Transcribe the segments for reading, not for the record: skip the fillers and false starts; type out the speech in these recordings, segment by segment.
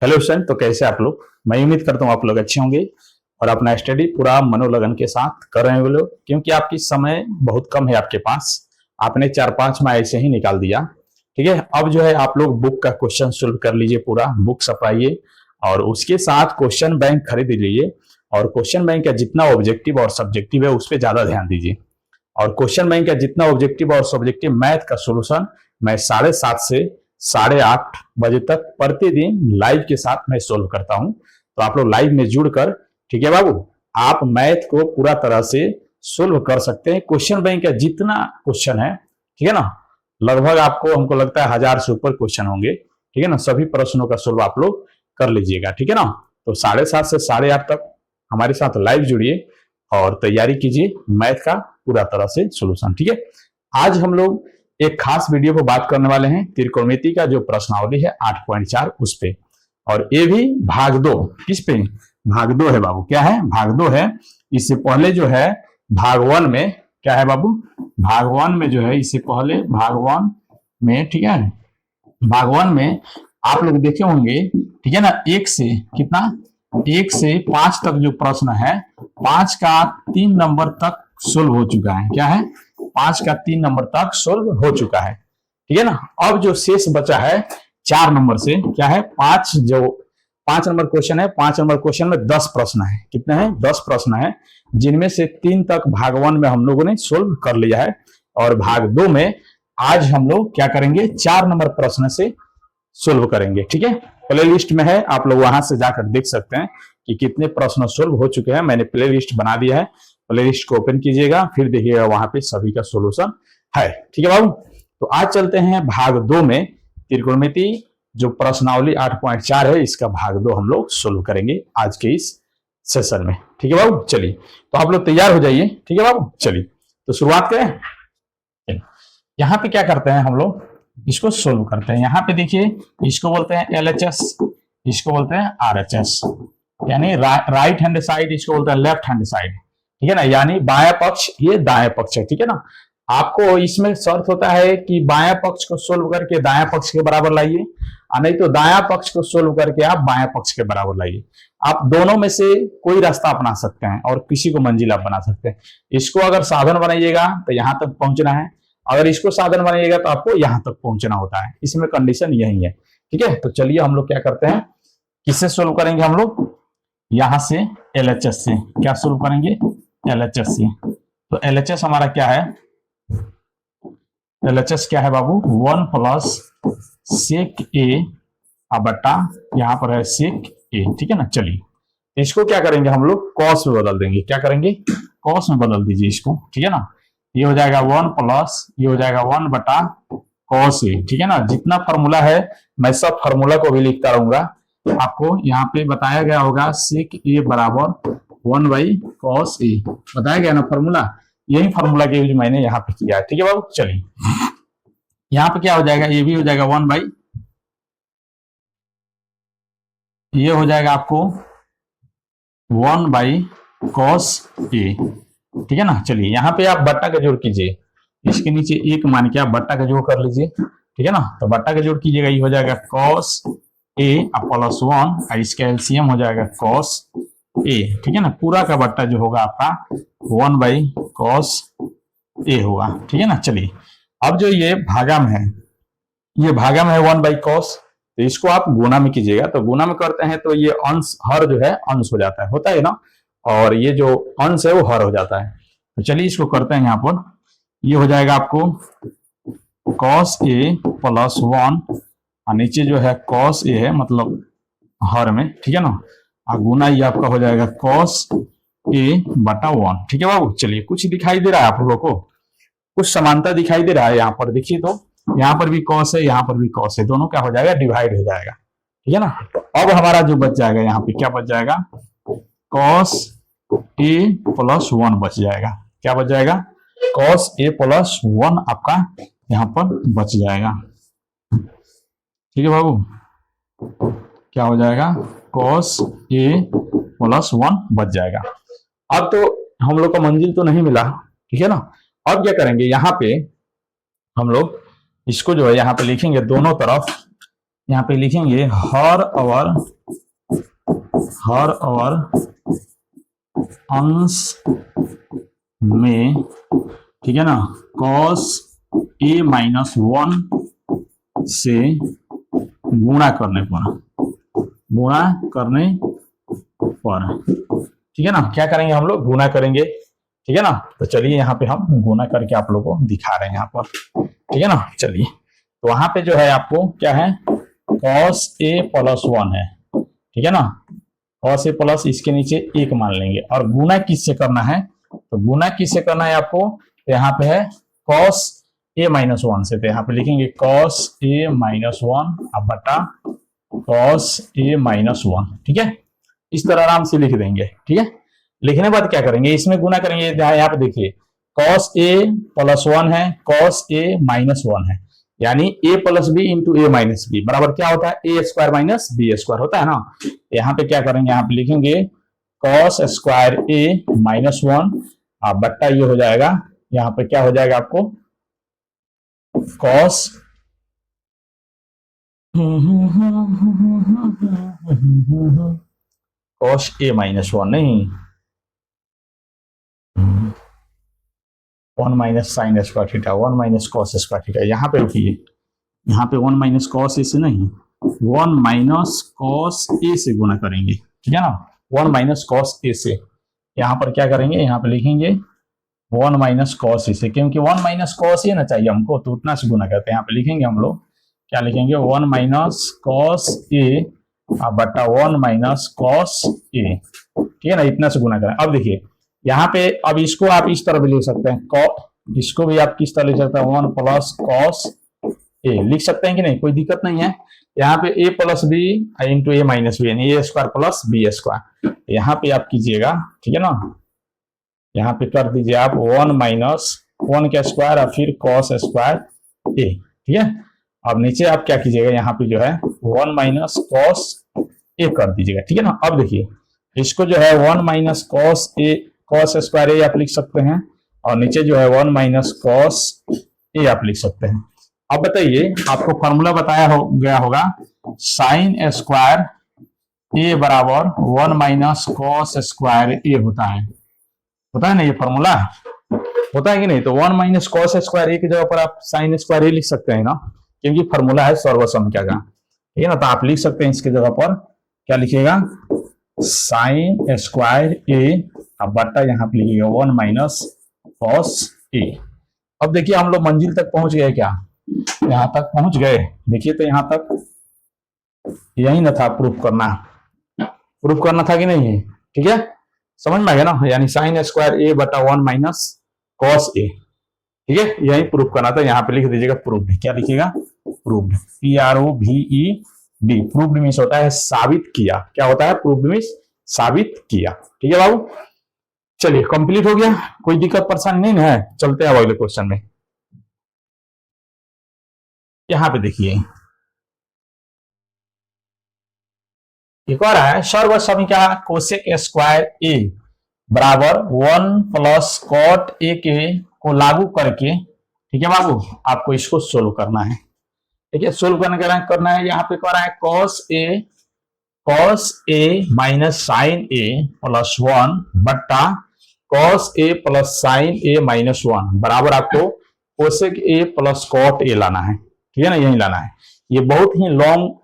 Hello student, तो कैसे आप लोग। मैं उम्मीद करता हूँ आप लोग अच्छे होंगे और अपना स्टडी पूरा मनोलगन के साथ कर रहे होंगे लोग, क्योंकि आपकी समय बहुत कम है आपके पास। आपने 4-5 माह ऐसे ही निकाल दिया। ठीक है, अब जो है आप लोग बुक का क्वेश्चन सोल्व कर लीजिए, पूरा बुक सपाइए और उसके साथ क्वेश्चन बैंक खरीद लीजिए। और क्वेश्चन बैंक का जितना ऑब्जेक्टिव और सब्जेक्टिव है उस पर ज्यादा ध्यान दीजिए। और क्वेश्चन बैंक का जितना ऑब्जेक्टिव और सब्जेक्टिव मैथ का सोल्यूशन मैं 7:30 से 8:30 बजे तक प्रतिदिन लाइव के साथ मैं सोल्व करता हूं। तो आप लोग लाइव में जुड़कर, ठीक है बाबू, आप मैथ को पूरा तरह से सोल्व कर सकते हैं। क्वेश्चन बैंक का जितना क्वेश्चन है, ठीक है ना, लगभग आपको हमको लगता है 1000 से ऊपर क्वेश्चन होंगे। ठीक है ना, सभी प्रश्नों का सोल्व आप लोग कर लीजिएगा। ठीक है ना, तो 7:30 से 8:30 तक हमारे साथ लाइव जुड़िए और तैयारी कीजिए मैथ का पूरा तरह से सोल्यूशन। ठीक है, आज हम लोग एक खास वीडियो पर बात करने वाले हैं त्रिकोणमिति का जो प्रश्नावली है 8.4 उस पे। और ये भी भाग 2। किस पे? भाग 2 है बाबू। क्या है? भाग 2 है। इससे पहले जो है भाग 1 में क्या है बाबू? भाग 1 में जो है, इससे पहले भाग 1 में, ठीक है, भाग 1 में आप लोग देखे होंगे, ठीक है ना, 1 से कितना, 1 से 5 तक जो प्रश्न है 5 का 3 नंबर तक सोल्व हो चुका है। क्या है? 5 का 3 नंबर तक सोल्व हो चुका है। ठीक है ना, अब जो शेष बचा है 4 नंबर से, क्या है, 5 नंबर क्वेश्चन है। 5 नंबर क्वेश्चन में 10 प्रश्न है। कितने हैं? 10 प्रश्न है, जिनमें से 3 तक भाग 1 में हम लोगों ने सोल्व कर लिया है। और भाग 2 में आज हम लोग क्या करेंगे, 4 नंबर प्रश्न से सोल्व करेंगे। ठीक है, प्ले लिस्ट में है, आप लोग वहां से जाकर देख सकते हैं कि कितने प्रश्न सोल्व हो चुके हैं। मैंने प्ले लिस्ट बना दिया है, प्ले लिस्ट को ओपन कीजिएगा, फिर देखिएगा वहां पे सभी का सोल्यूशन है। ठीक है बाबू, तो आज चलते हैं भाग 2 में। त्रिकोणमिति जो प्रश्नावली 8.4 है, इसका भाग 2 हम लोग सोल्व करेंगे आज के इस सेशन में। ठीक है बाबू, चलिए तो आप लोग तैयार हो जाइए। ठीक है बाबू, चलिए तो शुरुआत करें। यहाँ पे क्या करते हैं हम लोग, इसको सोल्व करते हैं। यहाँ पे देखिए, इसको बोलते हैं LHS, इसको बोलते हैं RHS, यानी राइट हैंड साइड, इसको बोलते हैं लेफ्ट हैंड साइड। ठीक है ना, यानी बायां पक्ष, ये दायां पक्ष है। ठीक है ना, आपको इसमें शर्त होता है कि बायां पक्ष को सोल्व करके दायां पक्ष के बराबर लाइए, और नहीं तो दायां पक्ष को सोल्व करके आप बायां पक्ष के बराबर लाइए। आप दोनों में से कोई रास्ता अपना सकते हैं और किसी को मंजिल आप बना सकते हैं। इसको अगर साधन बनाइएगा तो यहां तक पहुंचना है, अगर इसको साधन बनाइएगा तो आपको यहां तक पहुंचना होता है। इसमें कंडीशन यही है। ठीक है, तो चलिए हम लोग क्या करते हैं, किससे सोल्व करेंगे हम लोग, यहां से LHS से। क्या सोल्व करेंगे? LHS से। तो LHS हमारा क्या है, LHS क्या है बाबू, 1 प्लस sec A बटा यहाँ पर है sec A। ठीक है ना, चलिए इसको क्या करेंगे हम लोग, कॉस में बदल देंगे। क्या करेंगे? कॉस में बदल दीजिए इसको। ठीक है ना, ये हो जाएगा 1 प्लस, ये हो जाएगा 1 बटा कॉस A। ठीक है ना, जितना फॉर्मूला है मैं सब फॉर्मूला को भी लिखता रहूंगा। आपको यहाँ पे बताया गया होगा sec A बराबर 1 बाई कॉस A, बताया गया ना फॉर्मूला, यही फॉर्मूला के यूज मैंने यहाँ पे किया है। ठीक है बाबू, चलिए यहाँ पे क्या हो जाएगा, ये भी हो जाएगा 1 बाई, ये हो जाएगा आपको 1 बाई कॉस A। ठीक है ना, चलिए यहाँ पे आप बट्टा का जोड़ कीजिए, इसके नीचे 1 मान के आप बट्टा का जोड़ कर लीजिए। ठीक है ना, तो बट्टा का जोड़ कीजिएगा, ये हो जाएगा कॉस A प्लस 1, इसका एलसीएम हो जाएगा कॉस A। ठीक है ना, पूरा का बट्टा जो होगा आपका 1 बाई कॉस A होगा। ठीक है ना, चलिए अब जो ये भागा में है, ये भागा में है 1 बाई कॉस, तो इसको आप गुना में कीजिएगा। तो गुना में करते हैं तो ये अंश हर जो है अंश हो जाता है, होता है ना, और ये जो अंश है वो हर हो जाता है। तो चलिए इसको करते हैं यहाँ पर, ये हो जाएगा आपको कॉस A प्लस 1, और नीचे जो है कॉस A है, मतलब हर में। ठीक है ना, और गुना ये आपका हो जाएगा कॉस A बटा 1। ठीक है बाबू, चलिए कुछ दिखाई दे रहा है आप लोगों को, कुछ समानता दिखाई दे रहा है। यहाँ पर देखिए, तो यहाँ पर भी कॉस है, यहाँ पर भी कॉस है, दोनों क्या हो जाएगा, डिवाइड हो जाएगा। ठीक है ना, तो अब हमारा जो बच जाएगा यहाँ पे क्या बच जाएगा, कॉस A प्लस 1 बच जाएगा। क्या बच जाएगा? कॉस A प्लस 1 आपका यहाँ पर बच जाएगा। ठीक है बाबू, क्या हो जाएगा, कॉस A प्लस 1 बच जाएगा। अब तो हम लोग का मंजिल तो नहीं मिला। ठीक है ना, अब क्या करेंगे, यहाँ पे हम लोग इसको जो है यहाँ पे लिखेंगे दोनों तरफ, यहाँ पे लिखेंगे हर आवर अंश में, ठीक है ना, cos a माइनस 1 से गुणा करने पर, ठीक है ना, क्या करेंगे हम लोग, गुणा करेंगे, ठीक है ना। तो चलिए यहाँ पे हम गुणा करके आप लोगों को दिखा रहे हैं यहाँ पर, ठीक है ना। चलिए तो वहां पे जो है आपको क्या है, cos a प्लस 1 है, ठीक है ना। cos a प्लस इसके नीचे 1 मान लेंगे, और गुना किससे करना है, तो गुना किससे करना है आपको, तो यहाँ पे है cos a माइनस 1 से, तो यहाँ पे लिखेंगे cos a माइनस 1 अब बटा cos a माइनस 1, ठीक है। इस तरह आराम से लिख देंगे, ठीक है। लिखने के बाद क्या करेंगे, इसमें गुना करेंगे, यहाँ पे देखिए cos a प्लस 1 है, cos a माइनस 1 है, यानी a plus B into A minus B बराबर क्या होता है, A square minus B square होता है ना। यहाँ पे क्या करेंगे, यहाँ पे लिखेंगे cos स्क्वायर a माइनस 1 बट्टा ये हो जाएगा, यहाँ पे क्या हो जाएगा आपको cos a माइनस 1 नहीं 1 minus sine square theta, 1 minus cos square theta. यहाँ पे रुकिए, यहाँ पे 1 माइनस कॉस ए से नहीं, 1 माइनस कॉस ए से गुना करेंगे, ठीक है ना, 1 माइनस कॉस ए से। यहाँ पर क्या करेंगे, यहाँ पे लिखेंगे 1 माइनस कॉस ए से, क्योंकि 1 माइनस कॉस ए ना चाहिए हमको, तो उतना से गुना करते हैं। यहाँ पे लिखेंगे हम लोग, क्या लिखेंगे, 1 माइनस कॉस ए बटा 1 माइनस कॉस ए, ठीक है ना, इतना से गुना करें। अब देखिए यहाँ पे, अब इसको आप इस तरह भी लिख सकते हैं, इसको भी आप किस तरह लिख सकते हैं, 1 प्लस कॉस ए लिख सकते हैं कि नहीं, कोई दिक्कत नहीं है। यहाँ पे a plus B into A minus B, यानी A square plus B square, यहाँ पे आप कीजिएगा, ठीक है ना। यहाँ पे कर दीजिए आप 1 माइनस 1 का स्क्वायर और फिर कॉस स्क्वायर ए, ठीक है। अब नीचे आप क्या कीजिएगा, यहाँ पे जो है 1 माइनस कॉस ए कर दीजिएगा, ठीक है ना। अब देखिए इसको जो है 1 माइनस कॉस ए, कॉस स्क्वायर ए आप लिख सकते हैं, और नीचे जो है 1 माइनस कॉस ए आप लिख सकते हैं। अब बताइए, आपको फॉर्मूला बताया गया होगा, साइन स्क्वायर ए बराबर 1 माइनस कॉस स्क्वायर ए होता है ना, ये फॉर्मूला होता है कि नहीं। तो 1 माइनस कॉस स्क्वायर ए की जगह पर आप साइन स्क्वायर ए लिख सकते हैं ना, क्योंकि फॉर्मूला है सर्वसंख्या का, ठीक है ना। तो आप लिख सकते हैं इसकी जगह पर, क्या लिखिएगा, साइन स्क्वायर ए बट्टा यहाँ पे लिखिएगा 1 माइनस कॉस ए। अब देखिए हम लोग मंजिल तक पहुंच गए, क्या यहां तक पहुंच गए, देखिए तो यहां तक यही ना था, प्रूफ करना था कि नहीं, ठीक है, समझ में आ गया ना। यानी साइन स्क्वायर ए बटा 1 माइनस कॉस ए, ठीक है, यही प्रूफ करना था। यहाँ पे लिख दीजिएगा प्रूफ्ड, क्या लिखिएगा, प्रूफ्ड, PROVED, प्रूफ्ड मीन्स होता है साबित किया, क्या होता है, प्रूफ्ड मीन्स साबित किया, ठीक है बाबू। चलिए कंप्लीट हो गया, कोई दिक्कत परेशानी नहीं है, चलते हैं अगले क्वेश्चन में। यहां पे देखिए एक और है, सर्व समीकरण कोसेक स्क्वायर ए बराबर 1 प्लस कॉट ए के को लागू करके, ठीक है बाबू, आपको इसको सोल्व करना है, ठीक है। सोल्व करना है, यहाँ पे कह रहा है cos A minus sine A plus 1 बट्टा cos A plus sine A minus 1 बराबर आपको cosec A plus cot A लाना है, ठीक है ना, यही लाना है। ये बहुत ही लॉन्ग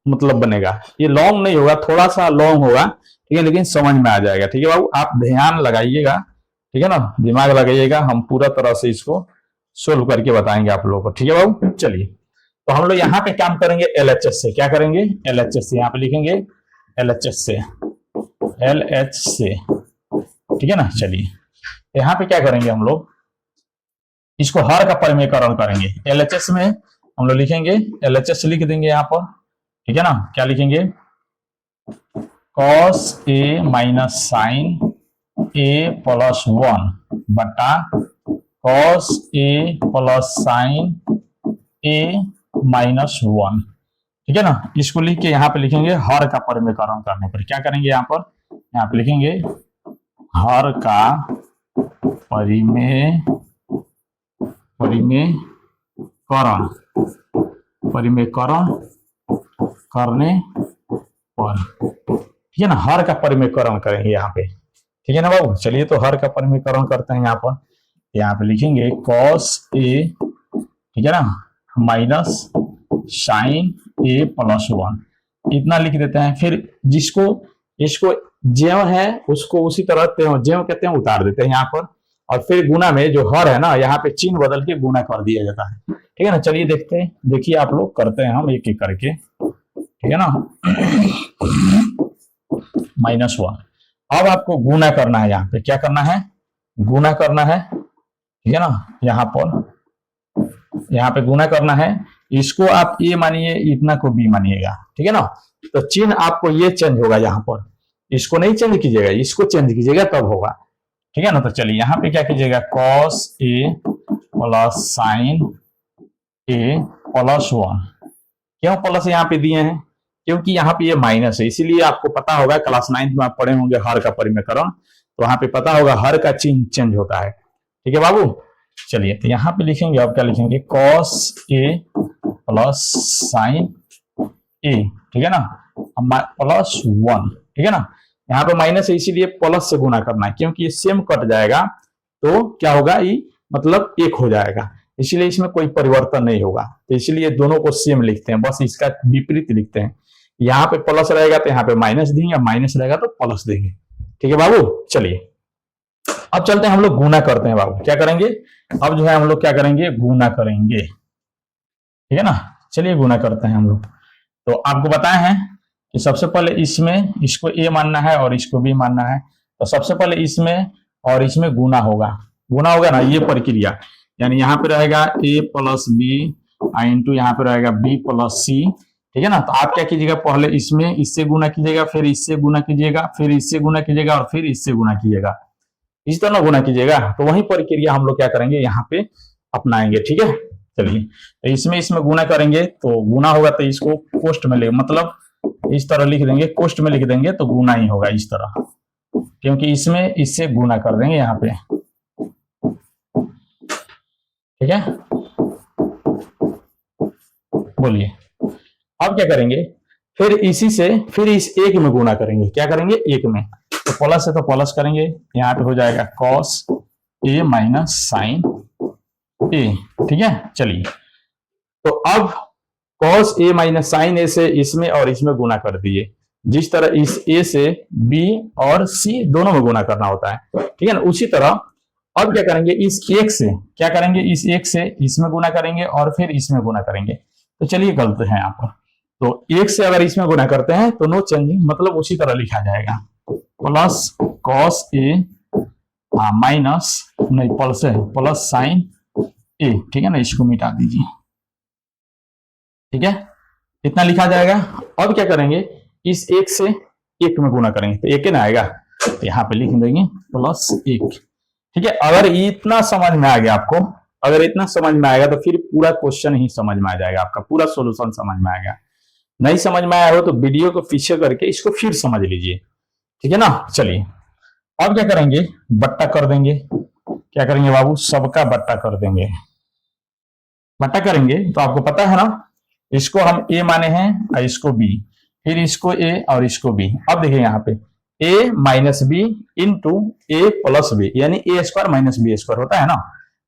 मतलब बनेगा, ये लॉन्ग नहीं होगा, थोड़ा सा लॉन्ग होगा, ठीक है, लेकिन समझ में आ जाएगा, ठीक है बाबू। आप ध्यान लगाइएगा, ठीक है ना, दिमाग लगाइएगा, हम पूरा तरह से इसको सोल्व करके बताएंगे आप लोगों को, ठीक है बाबू। चलिए तो हम लोग यहाँ पे काम करेंगे LHS से, क्या करेंगे, LHS से, यहाँ पे लिखेंगे LHS से, ठीक है ना। चलिए यहाँ पे क्या करेंगे हम लोग, इसको हर का परिमेयकरण करेंगे। LHS में हम लोग लिखेंगे, LHS लिख देंगे यहाँ पर, ठीक है ना, क्या लिखेंगे, cos a minus sine a plus 1 बटा cos a plus sine a minus 1, ठीक है ना। इसको लिख के यहाँ पे लिखेंगे हर का परिमेयकरण करने पर, क्या करेंगे, यहाँ पे लिखेंगे हर का परिमेयकरण करने पर, ठीक है ना, हर का परिमेयकरण करेंगे यहाँ पे, ठीक है ना बाबू। चलिए तो हर का परिमेयकरण करते हैं यहाँ पे लिखेंगे cos a, ठीक है ना, माइनस साइन a प्लस 1, इतना लिख देते हैं। फिर जिसको इसको ज्यों है उसको उसी तरह त्यों ज्यों कहते हैं उतार देते हैं यहाँ पर, और फिर गुना में जो हर है ना यहाँ पे चिन्ह बदल के गुना कर दिया जाता है, ठीक है ना। चलिए देखते हैं, देखिए आप लोग करते हैं हम एक एक करके, ठीक है ना। -1, अब आपको गुना करना है, यहाँ पे क्या करना है, गुना करना है, ठीक है ना। यहाँ पे गुना करना है, इसको आप ए मानिए, इतना को बी मानिएगा, ठीक है ना। तो चिन्ह आपको ये चेंज होगा यहाँ पर, इसको नहीं चेंज कीजिएगा, इसको चेंज कीजिएगा तब होगा, ठीक है ना। तो चलिए यहाँ पे क्या कीजिएगा, cos a plus sine a plus 1, क्यों प्लस यहाँ पे दिए हैं, क्योंकि यहाँ पे ये माइनस है, इसीलिए आपको पता होगा, क्लास 9th में आप पढ़े होंगे हर का परिमेयकरण, तो वहां पे पता होगा हर का चिन्ह चेंज होता है, ठीक है बाबू। चलिए तो यहाँ पे लिखेंगे, अब क्या लिखेंगे, cos a plus sine a, ठीक है ना, प्लस 1, ठीक है ना। यहाँ पे माइनस है इसीलिए प्लस से गुना करना है, क्योंकि ये सेम कट जाएगा तो क्या होगा, ये मतलब एक हो जाएगा, इसलिए इसमें कोई परिवर्तन नहीं होगा, तो इसलिए दोनों को सेम लिखते हैं, बस इसका विपरीत लिखते हैं। यहाँ पे प्लस रहेगा तो यहाँ पे माइनस देंगे, माइनस रहेगा तो प्लस देंगे, ठीक है बाबू। चलिए अब चलते हैं, हम लोग गुना करते हैं बाबू, क्या करेंगे, अब जो है हम लोग क्या करेंगे, गुना करेंगे, ठीक है ना। चलिए गुना करते हैं हम लोग। तो आपको बताए हैं कि सबसे पहले इसमें इसको ए मानना है और इसको बी मानना है, तो सबसे पहले इसमें और इसमें गुना होगा ना, ये प्रक्रिया, यानी यहाँ पे रहेगा a प्लस बी इंटू यहाँ पे रहेगा b प्लस सी, ठीक है ना। तो आप क्या कीजिएगा, पहले इसमें इससे गुना कीजिएगा, फिर इससे गुना कीजिएगा, फिर इससे गुना कीजिएगा और फिर इससे गुना कीजिएगा, इस तरह गुना कीजिएगा। तो वही प्रक्रिया हम लोग क्या करेंगे यहाँ पे अपनाएंगे, ठीक है। चलिए तो इसमें गुना करेंगे तो गुना होगा, तो इसको कोष्ठ में ले, मतलब इस तरह लिख देंगे, कोष्ठ में लिख देंगे तो गुना ही होगा इस तरह, क्योंकि इसमें इससे गुना कर देंगे यहाँ पे, ठीक है। बोलिए अब क्या करेंगे, फिर इसी से फिर इस एक में गुना करेंगे, क्या करेंगे, एक में, तो प्लस है तो प्लस करेंगे, यहाँ पे हो जाएगा cos a minus sine a, ठीक है। चलिए तो अब cos a minus sine a से इसमें और इसमें गुना कर दिए, जिस तरह इस a से b और c दोनों में गुना करना होता है, ठीक है ना, उसी तरह अब क्या करेंगे, इस एक से क्या करेंगे, इस एक से इसमें गुना करेंगे और फिर इसमें गुना करेंगे। तो चलिए गलत है यहाँ पर, तो एक से अगर इसमें गुना करते हैं तो नो चेंजिंग, मतलब उसी तरह लिखा जाएगा, प्लस cos a माइनस नहीं प्लस है प्लस साइन a, ठीक है ना, इसको मिटा दीजिए, ठीक है, इतना लिखा जाएगा। अब क्या करेंगे, इस एक से एक में गुना करेंगे तो एक ना आएगा, तो यहाँ पे लिख देंगे प्लस 1, ठीक है। अगर इतना समझ में आ गया आपको, अगर इतना समझ में आएगा तो फिर पूरा क्वेश्चन ही समझ में आ जाएगा, आपका पूरा सॉल्यूशन समझ में आएगा। नहीं समझ में आया हो तो वीडियो को पीछे करके इसको फिर समझ लीजिए, ठीक है ना। चलिए अब क्या करेंगे, बट्टा कर देंगे, क्या करेंगे बाबू, सबका बट्टा कर देंगे, बट्टा करेंगे तो आपको पता है ना, इसको हम a माने हैं और इसको b, फिर इसको a और इसको b। अब देखिए यहाँ पे a minus B into A plus B, यानी a square minus B square होता है ना।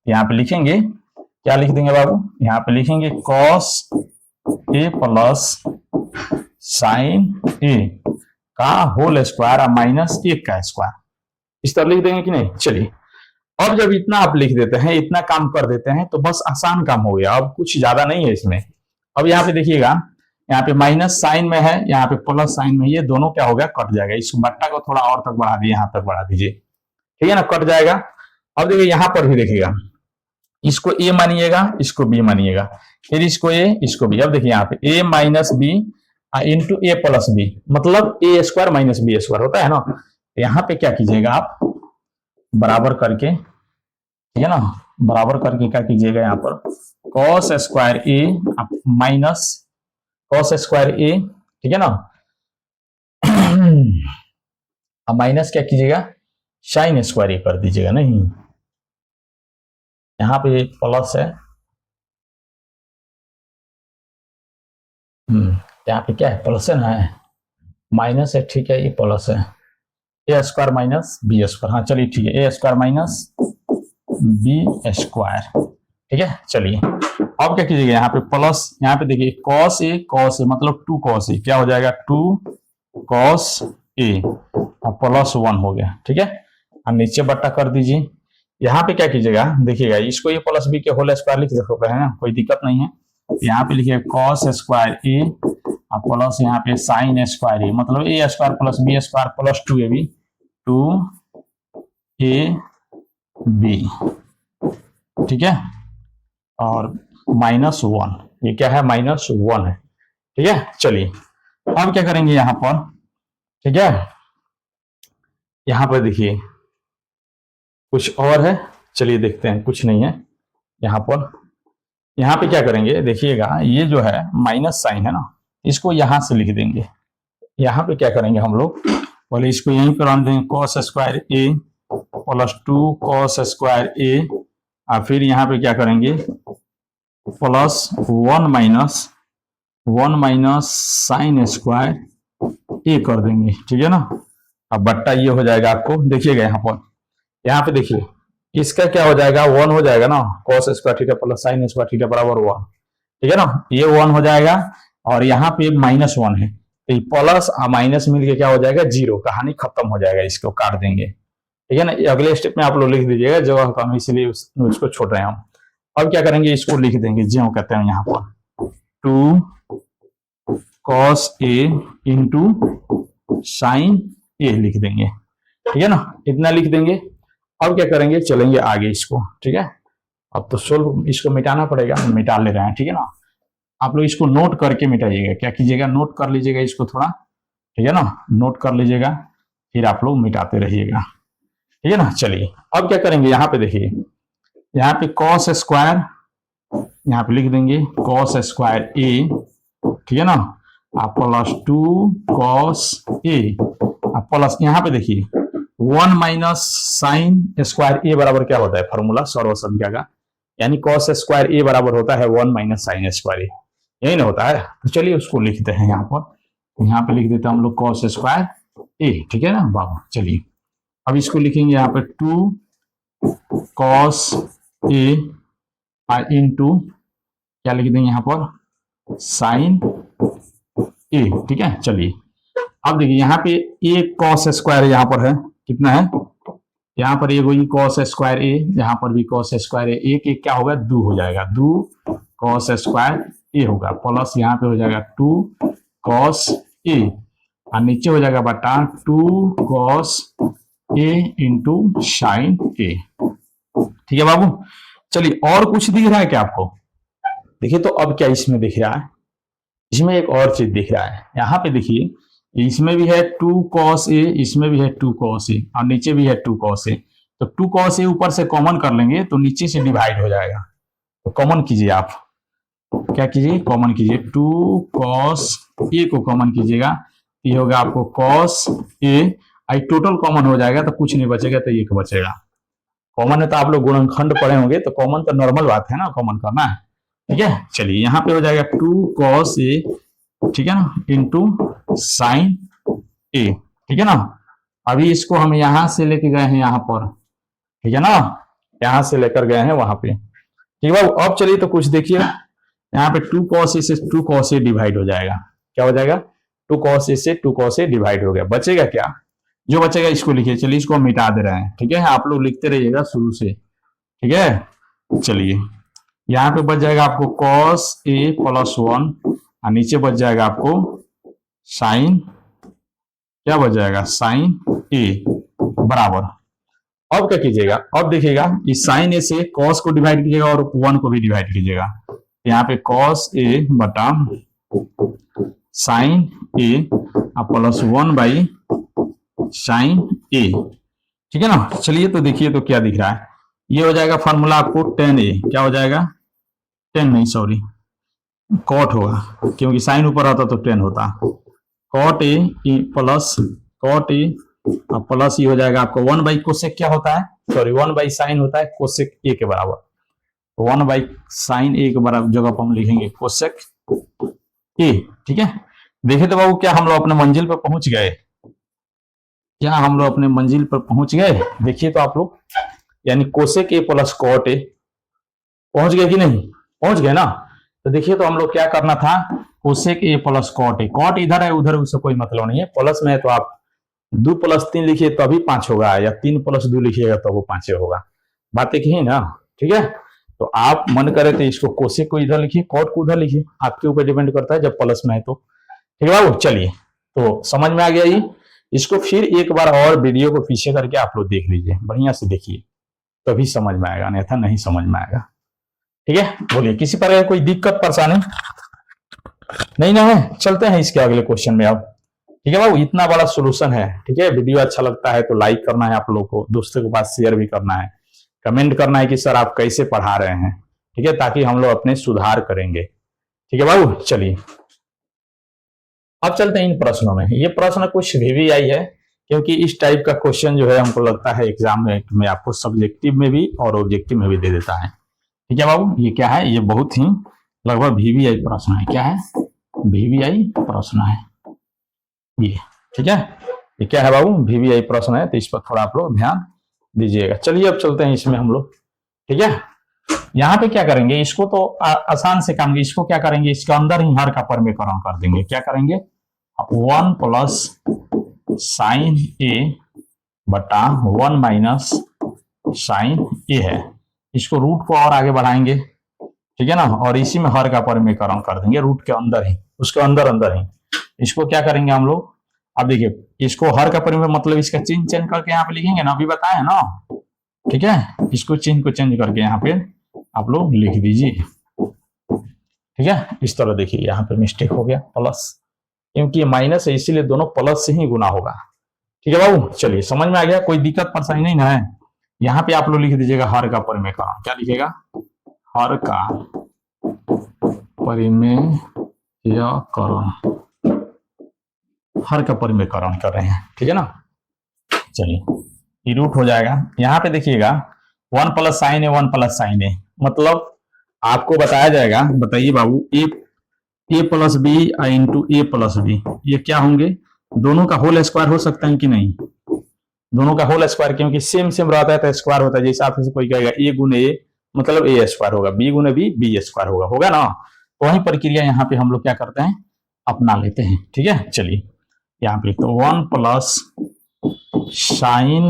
यहाँ पे लिखेंगे, क्या लिख देंगे बाबू, यहाँ पे लिखेंगे cos a plus sine a का होल स्क्वायर और माइनस 1 का स्क्वायर, इस तरह लिख देंगे कि नहीं। चलिए अब जब इतना आप लिख देते हैं, इतना काम कर देते हैं तो बस आसान काम हो गया, अब कुछ ज्यादा नहीं है इसमें। अब यहाँ पे देखिएगा, यहाँ पे माइनस साइन में है, यहाँ पे प्लस साइन में, ये दोनों क्या हो गया, कट जाएगा, इस बट्टा को थोड़ा और तक बढ़ा दीजिए, यहाँ तक बढ़ा दीजिए, ठीक है ना, कट जाएगा। अब देखिए यहाँ पर भी देखिएगा, इसको a मानिएगा, इसको b मानिएगा, फिर इसको a इसको b। अब देखिए यहाँ पे a minus B into A plus B, मतलब a square minus B square होता है ना। यहाँ पे क्या कीजिएगा आप, बराबर करके, ठीक है ना, बराबर करके क्या कीजिएगा, यहाँ पर cos square a minus cos square a, ठीक है ना, अब माइनस क्या कीजिएगा, साइन स्क्वायर a कर दीजिएगा, नहीं यहाँ पे प्लस है, यहाँ पे क्या है, प्लस है ना, है माइनस है, ठीक है, ये प्लस है, A square minus B square, हाँ चलिए ठीक है, A square minus B square, ठीक है। चलिए अब क्या कीजिएगा, यहाँ पे प्लस, यहाँ पे देखिए कॉस ए मतलब 2 कॉस ए, क्या हो जाएगा 2 कॉस ए और प्लस 1 हो गया, ठीक है। और नीचे बट्टा कर दीजिए। यहाँ पे क्या कीजिएगा, देखिएगा इसको ये प्लस बी के होल स्क्वायर लिख सकते हैं ना, कोई दिक्कत नहीं है। यहाँ पे लिखिए कॉस स्क्वायर ए और प्लस यहाँ पे साइन स्क्वायर ए, मतलब A square plus B square plus 2ab 2ab, ठीक है, और -1, ये क्या है -1 है, ठीक है। चलिए अब क्या करेंगे यहाँ पर, ठीक है, यहाँ पर देखिए कुछ और है, चलिए देखते हैं, कुछ नहीं है यहाँ पर। यहाँ पे क्या करेंगे देखिएगा, ये जो है माइनस साइन है ना, इसको यहां से लिख देंगे। यहाँ पे क्या करेंगे हम लोग, पहले इसको यहीं पर आन देंगे, कॉस स्क्वायर ए प्लस 2 कॉस स्क्वायर ए, और फिर यहाँ पे क्या करेंगे प्लस 1 माइनस साइन स्क्वायर ए कर देंगे, ठीक है ना। अब बट्टा ये हो जाएगा आपको, देखिएगा यहाँ पे देखिए इसका क्या हो जाएगा, 1 हो जाएगा ना, cos square theta plus sine square theta बराबर 1, ठीक है ना, ये 1 हो जाएगा। और यहाँ पे -1 है, तो ये प्लस और माइनस मिलके क्या हो जाएगा 0, कहानी खत्म हो जाएगा, इसको काट देंगे, ठीक है ना। अगले स्टेप में आप लोग लिख दीजिएगा, जगह कम इसलिए उसको छोड़ रहे हैं हम। अब क्या करेंगे, इसको लिख देंगे जो कहते हैं यहाँ पर 2 कॉस ए इंटू साइन ए लिख देंगे, ठीक है ना, इतना लिख देंगे। अब क्या करेंगे, चलेंगे आगे इसको, ठीक है। अब तो सोल्व इसको मिटाना पड़ेगा, मिटा ले रहे हैं, ठीक है ना। आप लोग इसको नोट करके मिटाइएगा, क्या कीजिएगा नोट कर लीजिएगा इसको थोड़ा, ठीक है ना, नोट कर लीजिएगा, फिर आप लोग मिटाते रहिएगा, ठीक है ना। चलिए अब क्या करेंगे, यहाँ पे देखिए, यहाँ पे कॉस स्क्वायर यहाँ पे लिख देंगे कॉस स्क्वायर ए, ठीक है ना, आप प्लस 2 कॉस ए प्लस यहाँ पे देखिए 1 माइनस साइन स्क्वायर ए बराबर क्या होता है, फॉर्मूला सर्वसंख्या का, यानी कॉस स्क्वायर ए बराबर होता है 1 माइनस साइन स्क्वायर ए, यही ना होता है। तो चलिए उसको लिखते हैं यहाँ पर, यहाँ पे लिख देते हैं हम लोग कॉस स्क्वायर ए, ठीक है ना बाबा। चलिए अब इसको लिखेंगे यहाँ पे 2 कॉस ए इंटू क्या लिख देंगे यहाँ पर साइन ए, ठीक है। चलिए अब देखिए यहाँ पे ए कॉस स्क्वायर यहाँ पर है, कितना है, यहाँ पर ये कॉस स्क्वायर ए, यहाँ पर भी कॉस स्क्वायर ए, एक क्या होगा 2 हो जाएगा, 2 कॉस स्क्वायर ए होगा, प्लस यहाँ पे हो जाएगा 2 कॉस ए और नीचे हो जाएगा बटा 2 cos A into sine A, ठीक है बाबू। चलिए और कुछ दिख रहा है क्या आपको, देखिए तो अब क्या इसमें दिख रहा है, इसमें एक और चीज दिख रहा है, यहाँ पे देखिए इसमें भी है 2 कॉस ए, इसमें भी है 2 कॉस ए और नीचे भी है 2 कॉस ए, तो 2 कॉस ए ऊपर से कॉमन कर लेंगे तो नीचे से डिवाइड हो जाएगा, तो कॉमन कीजिए, आप क्या कीजिए कॉमन कीजिए, 2 कॉस ए को कॉमन कीजिएगा, ये होगा आपको cos A, I total common हो जाएगा तो कुछ नहीं बचेगा, तो एक बचेगा। कॉमन है तो आप लोग गुणनखंड पढ़े होंगे, तो कॉमन तो नॉर्मल बात है ना, कॉमन करना है, ठीक है। चलिए यहाँ पे हो जाएगा 2 कॉस ए, ठीक है ना, इंटू साइन ए, ठीक है ना। अभी इसको हम यहां से लेके गए हैं यहाँ पर, ठीक है ना, यहां से लेकर गए हैं वहां पे, ठीक है। अब चलिए तो कुछ देखिए, यहाँ पे 2 कॉस ए से 2 कॉस ए डिवाइड हो जाएगा, क्या हो जाएगा 2 कॉस ए से 2 कॉस ए डिवाइड हो गया, बचेगा क्या, जो बचेगा इसको लिखिए। चलिए इसको हम मिटा दे रहे हैं, ठीक है, आप लोग लिखते रहिएगा शुरू से, ठीक है। चलिए यहाँ पे बच जाएगा आपको कॉस ए प्लस 1 और नीचे बच जाएगा आपको साइन, क्या बच जाएगा साइन ए बराबर। अब क्या कीजिएगा, अब देखिएगा इस साइन ए से कॉस को डिवाइड कीजिएगा और 1 को भी डिवाइड कीजिएगा, यहाँ पे कॉस ए बटा sine A plus 1 by sine A, ठीक है ना। चलिए तो देखिए तो क्या दिख रहा है, ये हो जाएगा फॉर्मूला आपको tan ए, क्या हो जाएगा tan नहीं सॉरी कॉट होगा, क्योंकि साइन ऊपर आता तो tan होता, cot A plus cot A plus ये हो जाएगा आपको 1 बाई कोसेक, क्या होता है सॉरी 1 बाई साइन होता है कोसेक ए के बराबर, 1 बाई साइन ए के बराबर जगह पर हम लिखेंगे कोसेक ए, ठीक है। देखिए तो बाबू, क्या हम लोग अपने मंजिल पर पहुंच गए? क्या हम लोग अपने मंजिल पर पहुंच गए? देखिए तो आप लोग, यानी cosec A plus cot A, पहुंच गए कि नहीं? पहुंच गए ना। तो देखिए तो हम लोग क्या करना था, cosec A plus cot A, cot इधर है उधर उससे कोई मतलब नहीं है, प्लस में है तो आप 2 + 3 लिखिए तभी 5 होगा, या 3 + 2 लिखिएगा तो वो 5 होगा। बात एक ही ना, ठीक है। तो आप मन करे तो इसको कोसेक को इधर लिखिए, कॉट को उधर लिखिए, आपके ऊपर डिपेंड करता है, जब प्लस में है तो। ठीक है बाबू, चलिए तो समझ में आ गया ये। इसको फिर एक बार और वीडियो को पीछे करके आप लोग देख लीजिए, बढ़िया से देखिए, तभी समझ में आएगा, अन्यथा नहीं समझ में आएगा। ठीक है, बोलिए किसी प्रकार कोई दिक्कत परेशानी नहीं ना है? चलते हैं इसके अगले क्वेश्चन में अब। ठीक है बाबू, इतना बड़ा सोल्यूशन है। ठीक है, वीडियो अच्छा लगता है तो लाइक करना है आप लोगों को, दोस्तों के पास शेयर भी करना है, कमेंट करना है कि सर आप कैसे पढ़ा रहे हैं। ठीक है, ताकि हम लोग अपने सुधार करेंगे। ठीक है बाबू, चलिए अब चलते हैं इन प्रश्नों में। ये प्रश्न कुछ VVI है, क्योंकि इस टाइप का क्वेश्चन जो है हमको लगता है एग्जाम में आपको सब्जेक्टिव में भी और ऑब्जेक्टिव में भी दे देता है। ठीक है बाबू, ये क्या है? ये बहुत ही लगभग VVI प्रश्न है। क्या है? VVI प्रश्न है ये। ठीक है, ये क्या है बाबू? VVI प्रश्न है, तो इस पर थोड़ा आप लोग ध्यान दीजिएगा। चलिए अब चलते हैं इसमें हम लोग। ठीक है, यहाँ पे क्या करेंगे, इसको तो आसान से काम, इसको क्या करेंगे, इसके अंदर ही हर का परमीकरण कर देंगे। क्या करेंगे? 1 + sin A बटा 1 - sin A है, इसको रूट को और आगे बढ़ाएंगे। ठीक है ना, और इसी में हर का परमीकरण कर देंगे, रूट के अंदर ही, उसके अंदर अंदर ही। इसको क्या करेंगे हम लोग, अब देखिए, इसको हर का परमीकरण मतलब इसका चिन्ह चेंज करके यहाँ पे लिखेंगे ना, अभी बताए ना। ठीक है, इसको चिन्ह को चेंज करके यहाँ पे आप लोग लिख दीजिए। ठीक है, इस तरह देखिए, यहाँ पे मिस्टेक हो गया, प्लस, क्योंकि ये माइनस है इसीलिए दोनों प्लस से ही गुना होगा। ठीक है बाबू, चलिए समझ में आ गया, कोई दिक्कत परेशानी नहीं ना है। यहाँ पे आप लोग लिख दीजिएगा हर का परिमेयकरण। क्या लिखेगा? हर का परिमेयकरण, हर का परिमेयकरण कर रहे हैं। ठीक है ना, चलिए ये रूट हो जाएगा। यहाँ पे देखिएगा 1 + sin A 1 + sin A, मतलब आपको बताया जाएगा, बताइए बाबू, A + B into A + B, ये क्या होंगे? दोनों का होल स्क्वायर हो सकता है कि नहीं? दोनों का होल स्क्वायर, क्योंकि सेम सेम रहता है तो स्क्वायर होता है। जैसे आप कोई कहेगा A × A मतलब A स्क्वायर होगा, B × B B स्क्वायर होगा, होगा ना। तो वही प्रक्रिया यहाँ पे हम लोग क्या करते हैं, अपना लेते हैं। ठीक है, चलिए यहाँ पे तो 1 + sin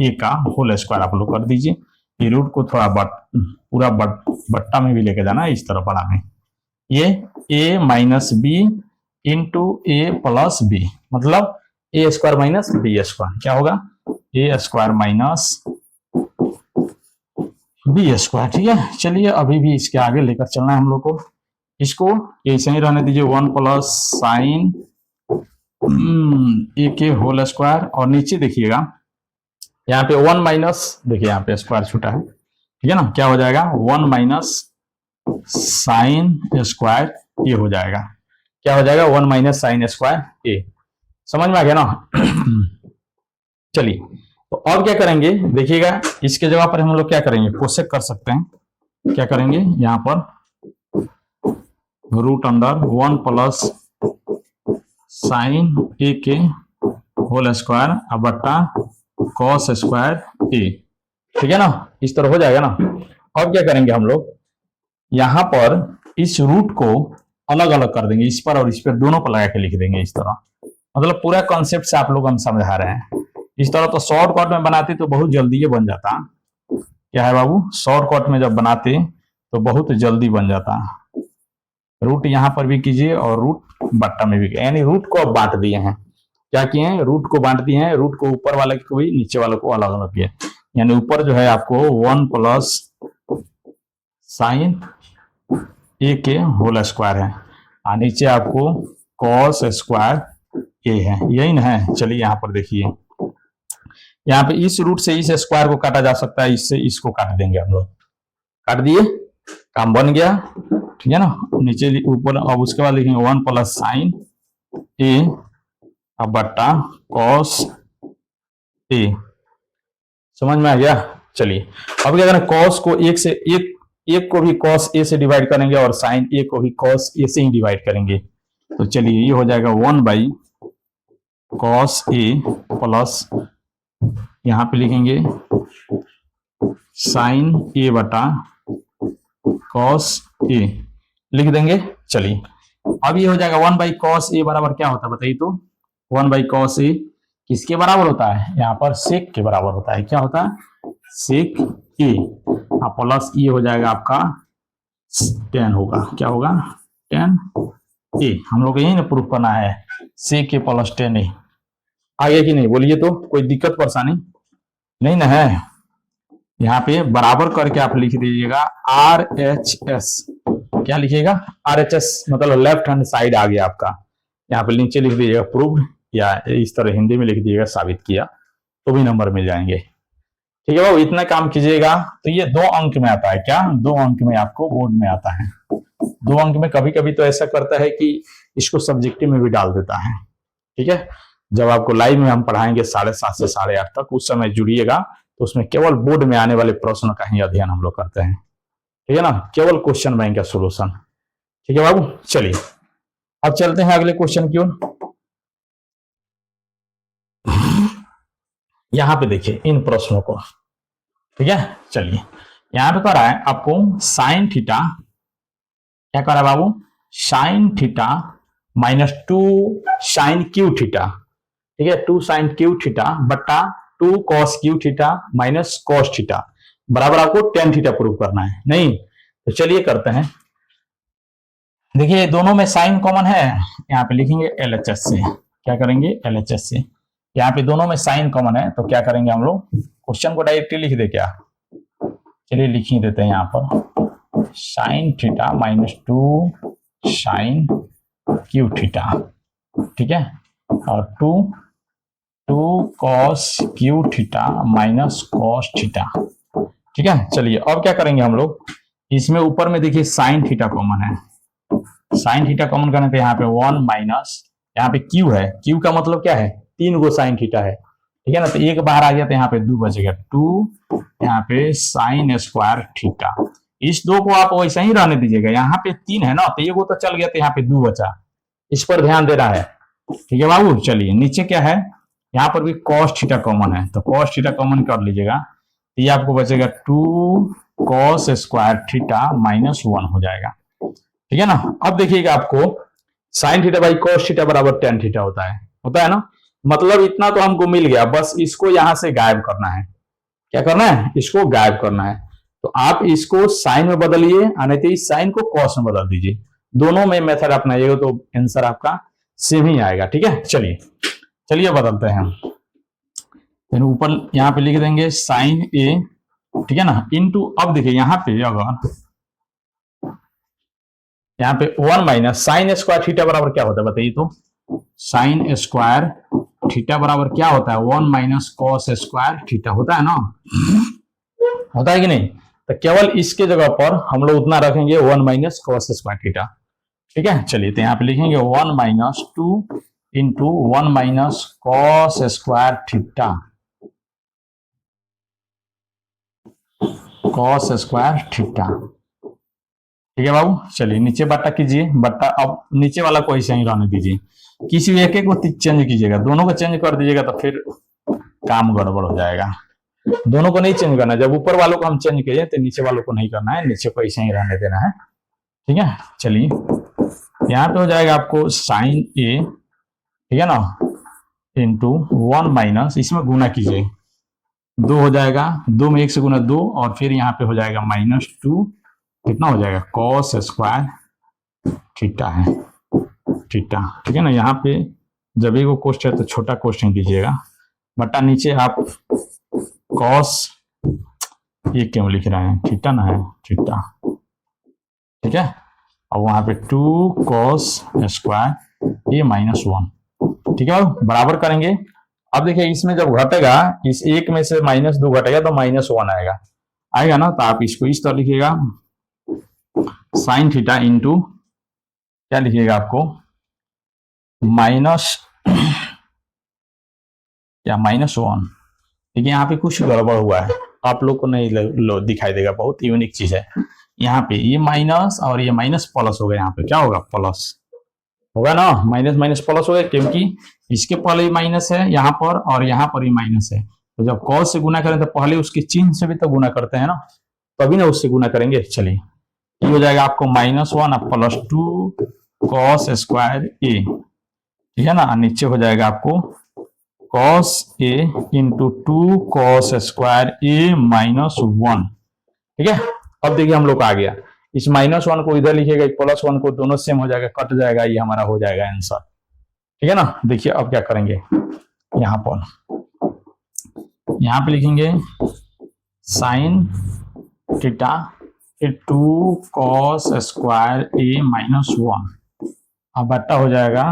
A का होल स्क्वायर आप लोग कर दीजिए। ये रूट को थोड़ा पूरा बट्टा में भी लेके जाना, इस तरह बड़ा में। ये A - B into A + B, मतलब A² - B², क्या होगा? A² - B²। ठीक है, चलिए अभी भी इसके आगे लेकर चलना है हम लोग को। इसको ऐसे ही रहने दीजिए, 1 + sin A के होल स्क्वायर, और नीचे देखिएगा यहाँ पे 1 - देखिए यहाँ पे स्क्वायर छूटा है। ठीक है ना, क्या हो जाएगा? 1 - sin A², ये हो जाएगा। क्या हो जाएगा? 1 - sin A²। समझ में आ गया ना? चलिए तो अब क्या करेंगे, देखिएगा इसके जगह पर हम लोग क्या करेंगे, कोसेक कर सकते हैं। क्या करेंगे, यहाँ पर रूट अंडर 1 + sin A के होल स्क्वायर बट्टा cos² A। ठीक है ना, इस तरह हो जाएगा ना। अब क्या करेंगे हम लोग, यहां पर इस रूट को अलग अलग कर देंगे, इस पर और इस पर दोनों पर लगा के लिख देंगे इस तरह। मतलब पूरा कॉन्सेप्ट से आप लोग हम समझा रहे हैं। इस तरह तो शॉर्टकट में बनाते तो बहुत जल्दी ये बन जाता। क्या है बाबू? शॉर्टकट में जब बनाते तो बहुत जल्दी बन जाता। रूट यहां पर भी कीजिए और रूट बट्टा में भी, यानी रूट को अब बांट दिए हैं। क्या किए हैं? रूट को बांट दिए हैं। रूट को ऊपर वाले को भी, नीचे वाले को अलग अलग किया, यानी ऊपर जो है आपको 1 + sin A के होल स्क्वायर है, और नीचे आपको cos² A है, यही ना है। चलिए यहाँ पर देखिए, यहाँ पे इस रूट से इस स्क्वायर को काटा जा सकता है, इससे इसको काट देंगे हम लोग। काट दिए, काम बन गया। ठीक है ना, नीचे ऊपर, अब उसके बाद लिखेंगे 1 + sin A बट्टा cos A। समझ में आ गया? चलिए अब क्या करें, cos को एक को भी cos A से डिवाइड करेंगे और sin A को भी cos A से ही डिवाइड करेंगे। तो चलिए ये हो जाएगा 1/cos A प्लस यहां पे लिखेंगे sin A बटा cos A लिख देंगे। चलिए अब ये हो जाएगा 1/cos A बराबर क्या होता है बताइए तो। 1/cos A किसके बराबर होता है, यहाँ पर sec के बराबर होता है। क्या होता है, sec A प्लस ये हो जाएगा आपका tan होगा। क्या होगा, tan A। हम लोग यही ना प्रूफ करना है, sec A plus tan A। आगे की नहीं बोलिए तो कोई दिक्कत परेशानी नहीं ना है। यहाँ पे बराबर करके आप लिख दीजिएगा RHS। क्या लिखिएगा, RHS मतलब लेफ्ट हैंड साइड आ गया आपका। यहाँ पे नीचे लिख दीजिएगा प्रूव्ड, या इस तरह हिंदी में लिख दीजिएगा साबित किया, तो भी नंबर मिल जाएंगे। ठीक है बाबू, इतना काम कीजिएगा। तो ये 2 अंक में आता है। क्या 2 अंक में आपको बोर्ड में आता है। 2 अंक में कभी कभी तो ऐसा करता है कि इसको सब्जेक्टिव में भी डाल देता है। ठीक है, जब आपको लाइव में हम पढ़ाएंगे 7:30 से 8:30 तक, उस समय जुड़िएगा, तो उसमें केवल बोर्ड में आने वाले प्रश्न का ही अध्ययन हम लोग करते हैं। ठीक है ना, केवल क्वेश्चन बैंक का सोल्यूशन। ठीक है बाबू, चलिए अब चलते हैं अगले क्वेश्चन की ओर। यहां पे देखिए इन प्रश्नों को। ठीक है, चलिए यहां पे कर रहा है आपको साइन थीटा। क्या कर रहा है बाबू, sine theta -2 sine cube theta. ठीक है, 2 साइन क्यू थीटा बट्टा 2 cos cube theta minus cos theta बराबर आपको tan थीटा प्रूव करना है। नहीं तो चलिए करते हैं। देखिए दोनों में साइन कॉमन है, यहाँ पे लिखेंगे LHS से। क्या करेंगे, LHS से। यहाँ पे दोनों में साइन कॉमन है, तो क्या करेंगे हम लोग, क्वेश्चन को डायरेक्टली लिख दे क्या। चलिए लिख ही देते हैं यहाँ पर sine theta -2 sine cube theta. ठीक है, और 2 cos cube theta minus cos theta. ठीक है, चलिए अब क्या करेंगे हम लोग, इसमें ऊपर में देखिए साइन थीटा कॉमन है। साइन थीटा कॉमन करने पे यहाँ पे 1 माइनस, यहाँ पे क्यू है, क्यू का मतलब क्या है, 3 गो साइन थीटा है। ठीक है ना, तो एक बाहर आ गया तो यहाँ पे 2 बचेगा, 2 यहाँ पे साइन स्क्वायर थीटा। इस 2 को आप वैसे ही रहने दीजिएगा, यहाँ पे 3 है ना, तो ये तो चल गया, तो यहाँ पे 2 बचा, इस पर ध्यान दे रहा है। ठीक है बाबू, चलिए नीचे क्या है, यहाँ पर भी कॉस थीटा कॉमन है, तो कॉस थीटा कॉमन कर लीजिएगा, ये आपको बचेगा 2 कॉस स्क्वायर थीटा -1 हो जाएगा। ठीक है ना, अब देखिएगा आपको sine theta by cos theta बराबर tan थीटा होता है ना। मतलब इतना तो हमको मिल गया, बस इसको यहां से गायब करना है। क्या करना है, इसको गायब करना है। तो आप इसको साइन में बदलिए, नहीं तो इस साइन को कॉस में बदल दीजिए। दोनों में मेथड अपनाइएगा तो आंसर आपका सेम ही आएगा। ठीक है, चलिए बदलते हैं हम। ऊपर यहाँ पे लिख देंगे साइन ए, ठीक है ना, इनटू, अब देखिए यहाँ पे अगर यहाँ पे 1 माइनस साइन स्क्वायर थीटा बराबर क्या होता है बताइए तो। साइन स्क्वायर थीटा बराबर क्या होता है, 1 माइनस कॉस स्क्वायर थीटा होता है ना, होता है कि नहीं। तो केवल इसके जगह पर हम लोग उतना रखेंगे 1 माइनस कॉस स्क्वायर थीटा। ठीक है, चलिए तो यहाँ पे लिखेंगे 1 minus 2 into 1 minus cos square theta, cos square theta. ठीक है बाबू, चलिए नीचे बट्टा कीजिए, बट्टा अब नीचे वाला को ऐसे ही रहने दीजिए, किसी एक एक को चेंज कीजिएगा, दोनों को चेंज कर दीजिएगा तो फिर काम गड़बड़ हो जाएगा। दोनों को नहीं चेंज करना, जब ऊपर वालों को हम चेंज करिए तो नीचे वालों को नहीं करना है, नीचे को ऐसे ही रहने देना है। ठीक है, चलिए यहाँ पे हो जाएगा आपको साइन ए, ठीक है ना, इंटू 1 माइनस, इसमें गुना कीजिए, 2 हो जाएगा, 2 में 1 से गुना 2, और फिर यहाँ पे हो जाएगा -2, कितना हो जाएगा, कॉस स्क्वायर थीटा है, थीटा। ठीक है ना, यहाँ पे जब एक कोष्ट है तो छोटा कोष्ट ही दीजिएगा, बटा नीचे आप कॉस, ये क्यों लिख रहे हैं, थीटा ना है, थीटा। ठीक है, और वहां पे 2 कॉस स्क्वायर ये -1। ठीक है, बराबर करेंगे। अब देखिए इसमें जब घटेगा, इस एक में से -2 घटेगा तो -1 आएगा ना, तो आप इसको इस तरह लिखिएगा, साइन थीटा इंटू क्या लिखिएगा आपको, माइनस या -1। देखिए यहाँ पे कुछ गड़बड़ हुआ है, आप लोग को नहीं दिखाई देगा, बहुत यूनिक चीज है। यहाँ पे ये माइनस और ये माइनस प्लस हो गया, यहाँ पे क्या होगा, प्लस। होगा ना, माइनस माइनस प्लस हो गया, क्योंकि इसके पहले ही माइनस है यहाँ पर और यहाँ पर ही माइनस है। तो जब कॉस से गुना करें तो पहले उसके चिन्ह से भी तो गुना करते हैं ना, तभी ना उससे गुना करेंगे। चलिए ये हो जाएगा आपको -1 प्लस 2 कॉस स्क्वायर ए, ठीक है ना। नीचे हो जाएगा आपको cos A into 2 cos square A -1, ठीक है। अब देखिए हम लोग का आ गया, इस -1 को इधर लिखेगा, +1 को, दोनों सेम हो जाएगा, कट जाएगा, ये हमारा हो जाएगा आंसर, ठीक है ना। देखिए अब क्या करेंगे, यहाँ पे लिखेंगे साइन थीटा फिर 2 कॉस स्क्वायर ए -1, अब बट्टा हो जाएगा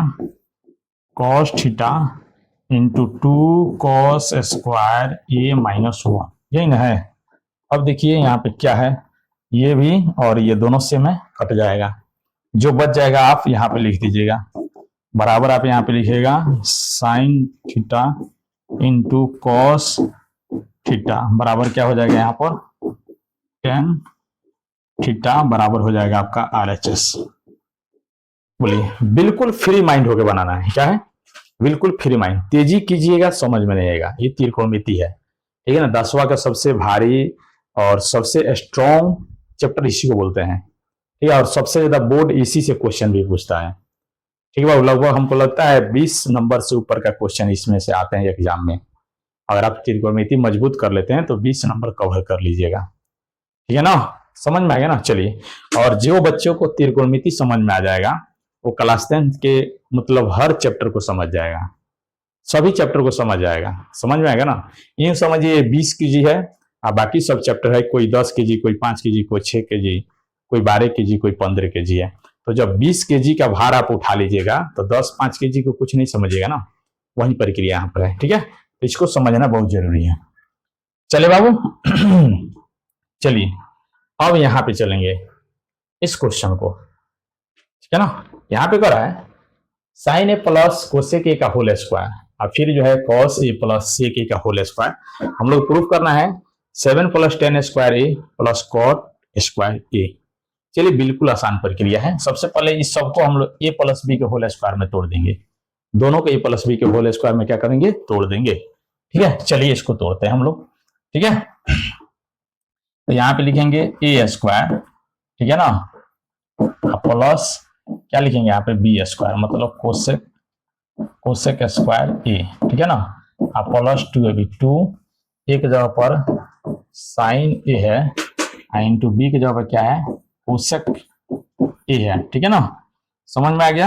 cos theta into 2 cos square A -1, यही ना है। अब देखिए यहाँ पे क्या है, ये भी और ये दोनों सेम है, कट जाएगा, जो बच जाएगा आप यहाँ पे लिख दीजिएगा, बराबर आप यहाँ पे लिखिएगा sign theta into cos theta बराबर क्या हो जाएगा यहाँ पर tan थीटा बराबर हो जाएगा आपका RHS। बोलिए, बिल्कुल फ्री माइंड होके बनाना है, क्या है, बिल्कुल फ्री माइंड, तेजी कीजिएगा समझ में नहीं आएगा। ये त्रिकोणमिति है, ठीक है ना। 10वां का सबसे भारी और सबसे स्ट्रॉन्ग चैप्टर इसी को बोलते हैं, ठीक है। और सबसे ज्यादा बोर्ड इसी से क्वेश्चन भी पूछता है, ठीक है। लगभग हमको लगता है 20 नंबर से ऊपर का क्वेश्चन इसमें से आते हैं एग्जाम में। अगर आप त्रिकोणमिति मजबूत कर लेते हैं तो 20 नंबर कवर कर लीजिएगा, ठीक है ना। समझ में आ गया ना। चलिए, और जो बच्चों को त्रिकोणमिति समझ में आ जाएगा वो क्लास 10 के मतलब हर चैप्टर को समझ जाएगा, सभी चैप्टर को समझ जाएगा, समझ में आएगा ना। यूं समझिए 20 केजी है और बाकी सब चैप्टर है, कोई 10 केजी, कोई 5 केजी, कोई 6 केजी, कोई 12 केजी, कोई 15 केजी है। तो जब 20 केजी का भार आप उठा लीजिएगा तो 5 केजी को कुछ नहीं समझिएगा ना, वही प्रक्रिया यहाँ पर है, ठीक है। तो इसको समझना बहुत जरूरी है। चले बाबू चलिए अब यहाँ पे चलेंगे इस क्वेश्चन को, ठीक है ना। यहाँ पे क्या है, sine A plus cosec A का होल स्क्वायर और फिर जो है कॉस ए प्लस सेक ए का होल स्क्वायर, हम लोग प्रूफ करना है 7 + 10 स्क्वायर ए प्लस कॉट स्क्वायर ए। चलिए बिल्कुल आसान प्रक्रिया है। सबसे पहले इस सबको हम लोग a + b के होल स्क्वायर में तोड़ देंगे, दोनों को a + b के होल स्क्वायर में क्या करेंगे, तोड़ देंगे, ठीक है। चलिए इसको तोड़ते हैं हम लोग, ठीक है। तो यहाँ पे लिखेंगे a स्क्वायर, ठीक है ना, प्लस क्या लिखेंगे यहाँ पे b स्क्वायर, मतलब कोसेक स्क्वायर ए, ठीक है ना, प्लस 2 एक जगह पर साइन ए है इंटू बी की जगह पर क्या है, कोसेक ए है, ठीक है ना। समझ में आ गया।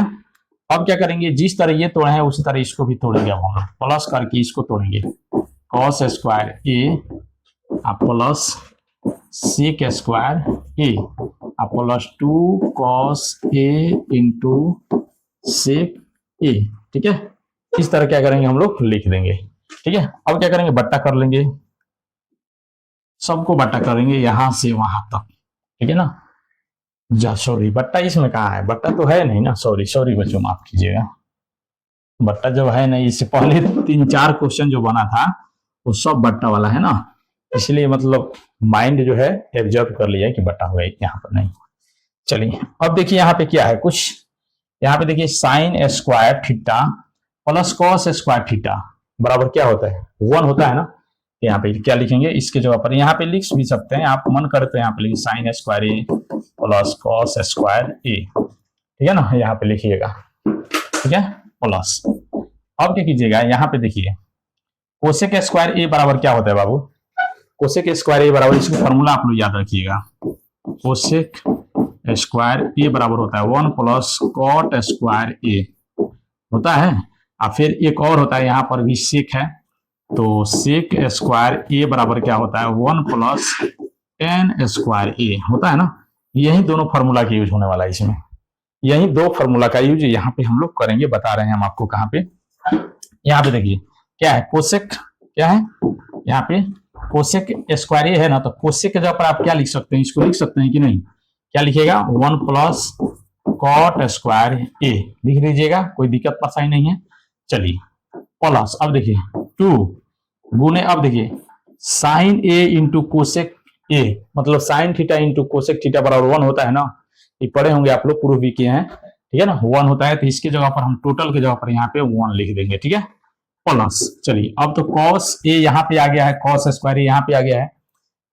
अब क्या करेंगे, जिस तरह ये तोड़े हैं उसी तरह इसको भी तोड़ेंगे, अब हम लोग प्लस करके इसको तोड़ेंगे, cos square A plus sec square A plus 2 cos A into sec ए, ठीक है। इस तरह क्या करेंगे हम लोग लिख देंगे, ठीक है। अब क्या करेंगे, बट्टा कर लेंगे, सबको बट्टा करेंगे यहां से वहां तक, ठीक है ना। सॉरी बट्टा इसमें कहाँ है, बट्टा तो है नहीं ना, सॉरी बच्चों माफ कीजिएगा, बट्टा जब है नहीं, इससे पहले 3-4 क्वेश्चन जो बना था वो सब बट्टा वाला है ना, इसलिए मतलब माइंड जो है एब्जॉर्ब कर लिया कि बट्टा हुआ, यहाँ पर नहीं। चलिए अब देखिए यहाँ पे क्या है कुछ, यहाँ पे देखिए sine square theta plus cos square theta बराबर क्या होता है, 1 होता है ना। यहाँ पे क्या लिखेंगे, इसके जगह पर यहाँ पे लिख भी सकते हैं आप, मन करे तो यहाँ पे लिखिए साइन स्क्वायर ए प्लस कॉस स्क्वायर ए, ठीक है ना, यहाँ पे लिखिएगा, ठीक है, प्लस। अब क्या कीजिएगा, यहाँ पे देखिए कोसेक स्क्वायर ए बराबर क्या होता है बाबू, कोसेक स्क्वायर ए बराबर, इसका फॉर्मूला आप लोग याद रखिएगा, कोसेक स्क्वायर ए बराबर होता है 1 प्लस कॉट स्क्वायर ए होता है, और फिर एक और होता है यहाँ पर भी सेक है, तो सेक स्क्वायर ए बराबर क्या होता है 1 प्लस tan स्क्वायर ए होता है ना। यही दोनों फॉर्मूला का यूज होने वाला है इसमें, यही 2 फॉर्मूला का यूज यहाँ पे हम लोग करेंगे, बता रहे हैं हम आपको कहाँ पे। यहाँ पे देखिए क्या है, कोसेक क्या है, यहाँ पे कोसेक स्क्वायर ए है ना, तो कोसेक के जगह पर आप क्या लिख सकते हैं, इसको लिख सकते हैं कि नहीं, क्या लिखिएगा 1 प्लस कॉट स्क्वायर ए लिख दीजिएगा, कोई दिक्कत परेशानी नहीं है। चलिए प्लस, अब देखिए 2 गुने, अब देखिए sine A into cosec A, मतलब sine theta into cosec theta बराबर 1 होता है ना, ये पढ़े होंगे आप लोग, प्रूफ भी किए हैं, ठीक है ना, 1 होता है, तो इसके जगह पर हम टोटल के जगह पर यहाँ पे 1 लिख देंगे, ठीक है, प्लस। चलिए अब तो कॉस ए यहाँ पे आ गया है, कॉस स्क्वायर यहाँ पे आ गया है,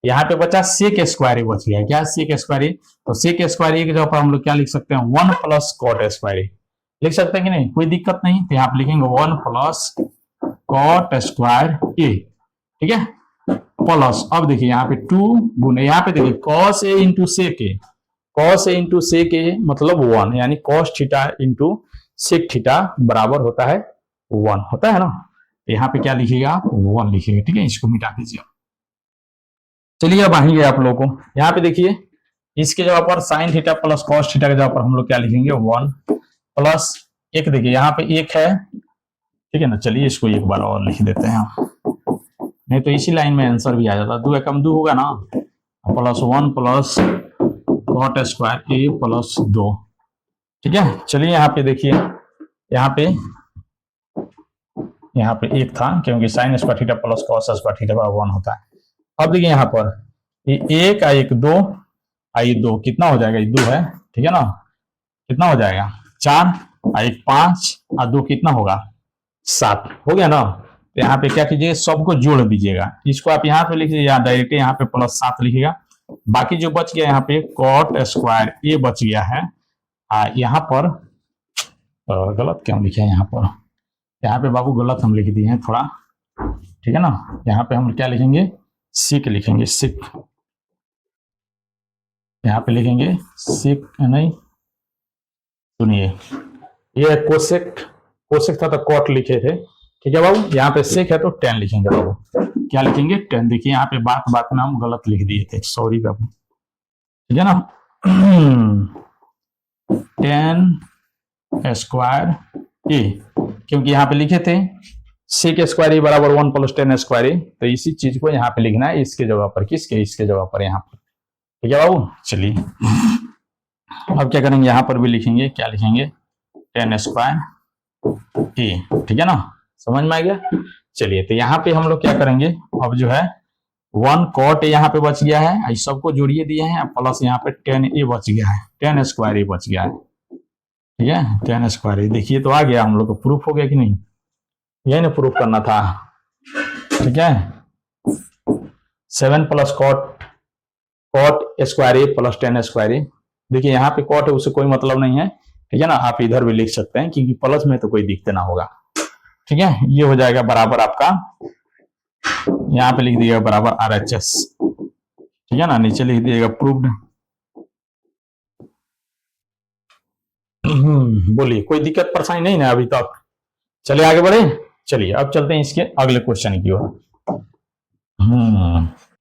यहाँ पे बचा सेक स्क्वायर ए बच गया, क्या सेक स्क्वायर ए, तो सेक स्क्वायर ए की जगह पर हम लोग क्या लिख सकते हैं, 1 प्लस कॉट स्क्वायर ए लिख सकते हैं कि नहीं, कोई दिक्कत नहीं, तो यहाँ पे लिखेंगे 1 प्लस कॉट स्क्वायर ए, ठीक है, प्लस। अब देखिए यहाँ पे 2 गुने, यहाँ पे देखिए cos A into sec A, cos A into sec A मतलब 1, यानी cos theta into sec theta बराबर होता है 1, होता है ना, तो यहाँ पे क्या लिखिएगा आप 1 लिखिएगा, ठीक है, इसको मिटा दीजिए। चलिए अब आएंगे आप लोगों को, यहाँ पे देखिए इसके जगह पर sine theta plus cos theta के जगह पर हम लोग क्या लिखेंगे 1 प्लस एक, देखिए यहाँ पे 1 है, ठीक है ना, चलिए इसको एक बार और लिख देते हैं, नहीं तो इसी लाइन में आंसर भी आ जाता, 2 एकम 2 होगा ना, प्लस 1 प्लस कॉट स्क्वायर ए प्लस 2, ठीक है। चलिए यहाँ पे देखिए, यहाँ पे 1 था क्योंकि sine square theta plus cos square theta 1 होता है। अब देखिए यहाँ पर ये 1 आ 1 2 आ 2 कितना हो जाएगा, ये 2 है, ठीक है ना, कितना हो जाएगा 4 आ 1 5 आ 2 कितना होगा 7, हो गया ना। तो यहाँ पे क्या कीजिए, सबको जोड़ दीजिएगा, इसको आप यहाँ पे लिख दीजिए, डायरेक्ट यहाँ पे प्लस 7 लिखिएगा, बाकी जो बच गया यहाँ पे कॉट स्क्वायर ए बच गया है, यहाँ पर गलत क्यों लिखे हैं, यहाँ पे बाबू गलत हम लिख दिए हैं थोड़ा, ठीक है ना, यहाँ पे हम क्या लिखेंगे सिक लिखेंगे, सिक, यहाँ पे लिखेंगे सिक, नहीं सुनिए, ये कोसेक, कोसेक था तो कॉट लिखे थे, ठीक है बाबू, यहाँ पे सेक है तो 10 लिखेंगे बाबू, क्या लिखेंगे 10, देखिए यहाँ पे बात में हम गलत लिख दिए थे, सॉरी बाबू, ठीक है ना 10 स्क्वायर ए, क्योंकि यहाँ पे लिखे थे सेक स्क्वायर ए बराबर 1 प्लस 10 स्क्वायर ए, तो इसी चीज को यहाँ पे लिखना है, इसके जगह पर, किसके, इसके जगह पर यहाँ पर, ठीक है बाबू। चलिए अब क्या करेंगे, यहाँ पर भी लिखेंगे, क्या लिखेंगे 10 स्क्वायर ए, ठीक है ना, समझ में आ गया। चलिए तो यहाँ पे हम लोग क्या करेंगे, अब जो है 1 कॉट ए यहाँ पे बच गया है, इस सबको जोड़िए दिए हैं, प्लस यहाँ पे 10 ए बच गया है, 10 स्क्वायर ए बच गया है, ठीक है, 10 स्क्वायर ए, देखिए तो आ गया, हम लोग को प्रूफ हो गया कि नहीं, यही ना प्रूफ करना था, ठीक है, 7 प्लस कॉट स्क्वायर ए प्लस 10 स्क्वायर ए, देखिए यहाँ पे कॉट है उससे कोई मतलब नहीं है, ठीक है ना, आप इधर भी लिख सकते हैं क्योंकि प्लस में तो कोई दिक्कत ना होगा, ठीक है, ये हो जाएगा बराबर आपका, यहाँ पे लिख दिएगा बराबर RHS, ठीक है ना, नीचे लिख दिएगा प्रूव्ड। बोलिए कोई दिक्कत परेशानी नहीं ना अभी तक, चलिए आगे बढ़े। चलिए अब चलते हैं इसके अगले क्वेश्चन की ओर,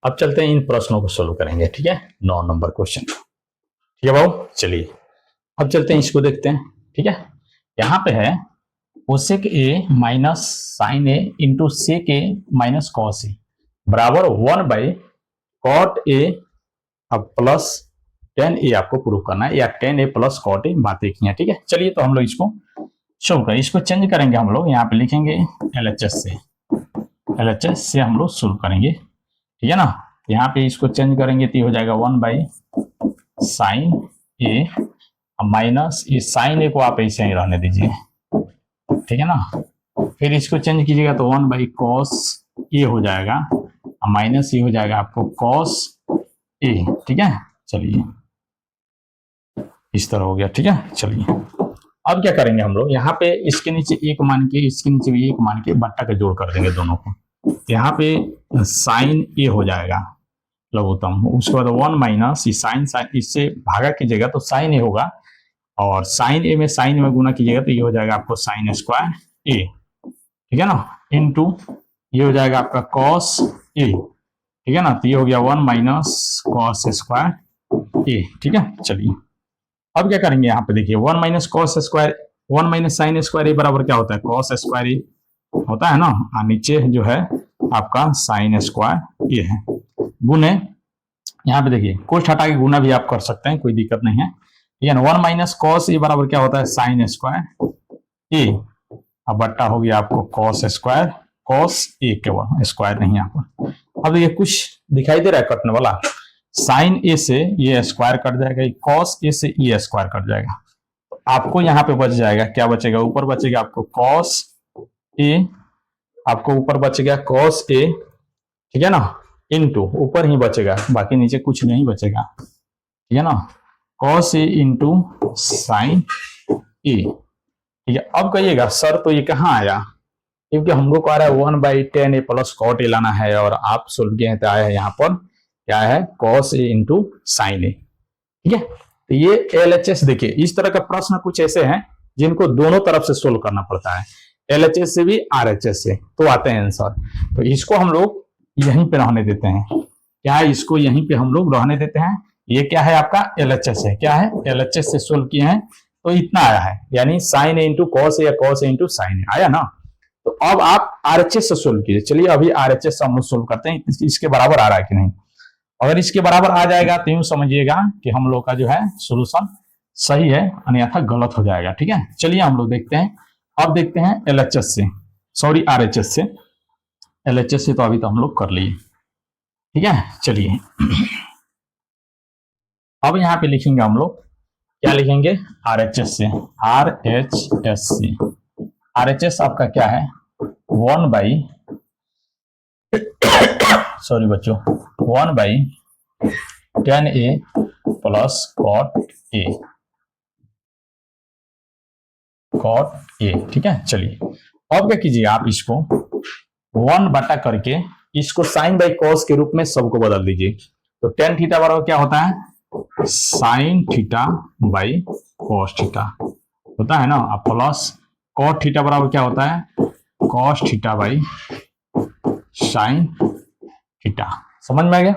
अब चलते हैं इन प्रश्नों को सोल्व करेंगे, ठीक है, 9 नंबर क्वेश्चन, ठीक है बाबू। चलिए अब चलते हैं इसको देखते हैं, ठीक है, यहाँ पे है cosec A minus sine A into sec A minus cos A बराबर 1 बाई कॉट ए, अब प्लस 10 ए आपको प्रूव करना है, या 10 ए प्लस कॉट ए बातें की हैं, ठीक है। चलिए तो हम लोग इसको शुरू करें, इसको चेंज करेंगे, हम लोग यहाँ पे लिखेंगे LHS से हम लोग शुरू करेंगे, ठीक है ना, यहाँ पे इसको चेंज करेंगे तो हो जाएगा 1 बाई साइन ए माइनस, ये साइन ए को आप ऐसे ही रहने दीजिए, ठीक है ना, फिर इसको चेंज कीजिएगा तो 1 बाई कॉस ए हो जाएगा, माइनस ये हो जाएगा आपको कॉस ए, ठीक है। चलिए इस तरह हो गया, ठीक है। चलिए अब क्या करेंगे हम लोग, यहाँ पे इसके नीचे 1 मान के, इसके नीचे भी 1 मान के बट्टा का जोड़ कर देंगे दोनों को, यहाँ पे साइन ए हो जाएगा लघुत्तम, उसके बाद 1 माइनस साइन, इससे भागा कीजिएगा तो साइन ए होगा, और साइन ए में गुना कीजिएगा तो ये हो जाएगा आपको साइन स्क्वायर ए, ठीक है ना, इनटू ये हो जाएगा आपका कॉस ए, ठीक है ना, तो ये हो गया 1 माइनस कॉस स्क्वायर ए, ठीक है। चलिए अब क्या करेंगे, यहाँ पे देखिए 1 minus cos square, 1 minus sine square A बराबर क्या होता है, कॉस स्क्वायर ए होता है ना, और नीचे जो है आपका साइन स्क्वायर ए है, गुने यहाँ पे देखिए कोष्ठ हटा के गुना भी आप कर सकते हैं, कोई दिक्कत नहीं है, ठीक है ना। 1 माइनस कॉस ए बराबर क्या होता है, साइन स्क्वायर ए, अब बट्टा हो गया आपको कॉस स्क्वायर, कॉस ए केवल, स्क्वायर नहीं यहाँ पर। अब ये कुछ दिखाई दे रहा है कटने वाला, साइन ए से ये स्क्वायर कट जाएगा, कॉस ए से ये स्क्वायर कट जाएगा, तो आपको यहाँ पे बच जाएगा, क्या बचेगा, ऊपर बचेगा आपको cos a, आपको ऊपर बचेगा cos a, ठीक है ना, इनटू ऊपर ही बचेगा, बाकी नीचे कुछ नहीं बचेगा, ठीक है ना, cos a into sine a, ठीक है। अब कहिएगा सर तो ये कहाँ आया, क्योंकि हम लोग को आ रहा है 1/10a प्लस cot a लाना है, और आप सोल्व किए हैं तो आया है यहाँ पर क्या है, cos a into sine a, ठीक है। तो ये LHS देखिए, इस तरह का प्रश्न कुछ ऐसे हैं जिनको दोनों तरफ से सोल्व करना पड़ता है, LHS से भी RHS से, तो आते हैं आंसर। तो इसको हम लोग यहीं पे रहने देते हैं, क्या है, इसको यहीं पे हम लोग रहने देते हैं। ये क्या है आपका LHS है, क्या है, LHS से सोल्व किए हैं तो इतना आया है, यानी sign A into cos A या कॉस ए इंटू साइन ए आया ना। तो अब आप RHS से सोल्व कीजिए। चलिए अभी RHS से हम लोग सोल्व करते हैं, इसके बराबर आ रहा है कि नहीं। अगर इसके बराबर आ जाएगा तो यूं समझिएगा कि हम लोग का जो है सोल्यूशन सही है, अन्यथा गलत हो जाएगा, ठीक है। चलिए हम लोग देखते हैं, अब देखते हैं LHS से, सॉरी RHS से, LHS से तो अभी तो हम लोग कर लिए, ठीक है। चलिए अब यहाँ पे लिखेंगे हम लोग, क्या लिखेंगे, RHS से, RHS से, RHS आपका क्या है 1/10a प्लस cot a, ठीक है। चलिए अब क्या कीजिए, आप इसको 1 बटा करके इसको साइन बाई कॉस के रूप में सबको बदल दीजिए। तो टेन थीटा बराबर क्या होता है, sine theta by cos theta होता है ना, अब प्लस कॉट थीटा बराबर क्या होता है, cos theta by sine theta. समझ में आ गया।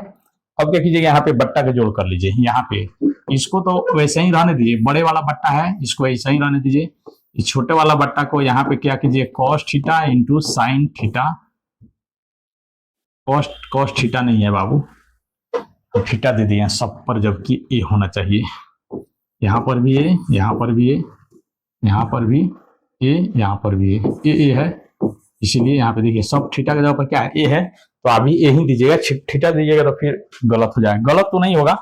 अब क्या कीजिएगा, यहाँ पे बट्टा का जोड़ कर लीजिए, यहाँ पे इसको तो वैसे ही रहने दीजिए, बड़े वाला बट्टा है इसको ऐसा ही रहने दीजिए, इस छोटे वाला बट्टा को यहाँ पे क्या कीजिए, cos theta into sine theta, cos theta नहीं है बाबू, तो थीटा दे दिए सब पर, जबकि ए होना चाहिए, यहाँ पर भी ए, यहाँ पर भी ए, यहाँ पर भी ए, यहाँ पर भी ए है, इसीलिए यहाँ पे देखिए सब थीटा के जगह पर क्या है, ए है, तो अभी ए ही दीजिएगा, थीटा दीजिएगा तो फिर गलत हो जाएगा, गलत तो नहीं होगा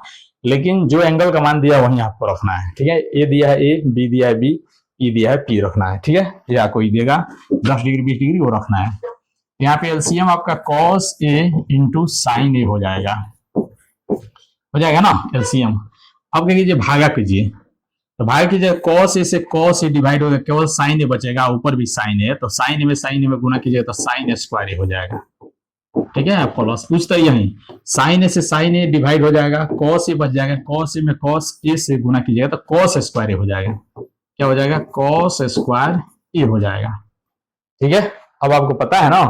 लेकिन जो एंगल का मान दिया वही आपको रखना है, ठीक है। ए दिया है ए, बी दिया है बी, ई दिया है पी रखना है, ठीक है, या कोई देगा 10 डिग्री 20 डिग्री वो रखना है। यहाँ पे एलसीएम आपका cos a इंटू साइन ए हो जाएगा ना एलसीएम। अब क्या कीजिए, भागा कीजिए, तो भागा कीजिए, cos a से cos a डिवाइड हो गया, केवल साइन ए बचेगा, ऊपर भी साइन है, तो साइन ए में गुना कीजिए तो साइन स्क्वायर ए हो जाएगा, ठीक है। प्लस पूछता यही, साइन ए से साइन ए डिवाइड हो जाएगा, cos ए बच जाएगा, cos ए में cos ए से गुना कीजिएगा तो cos स्क्वायर ए हो जाएगा, क्या हो जाएगा, cos स्क्वायर ए हो जाएगा, ठीक है। अब आपको पता है ना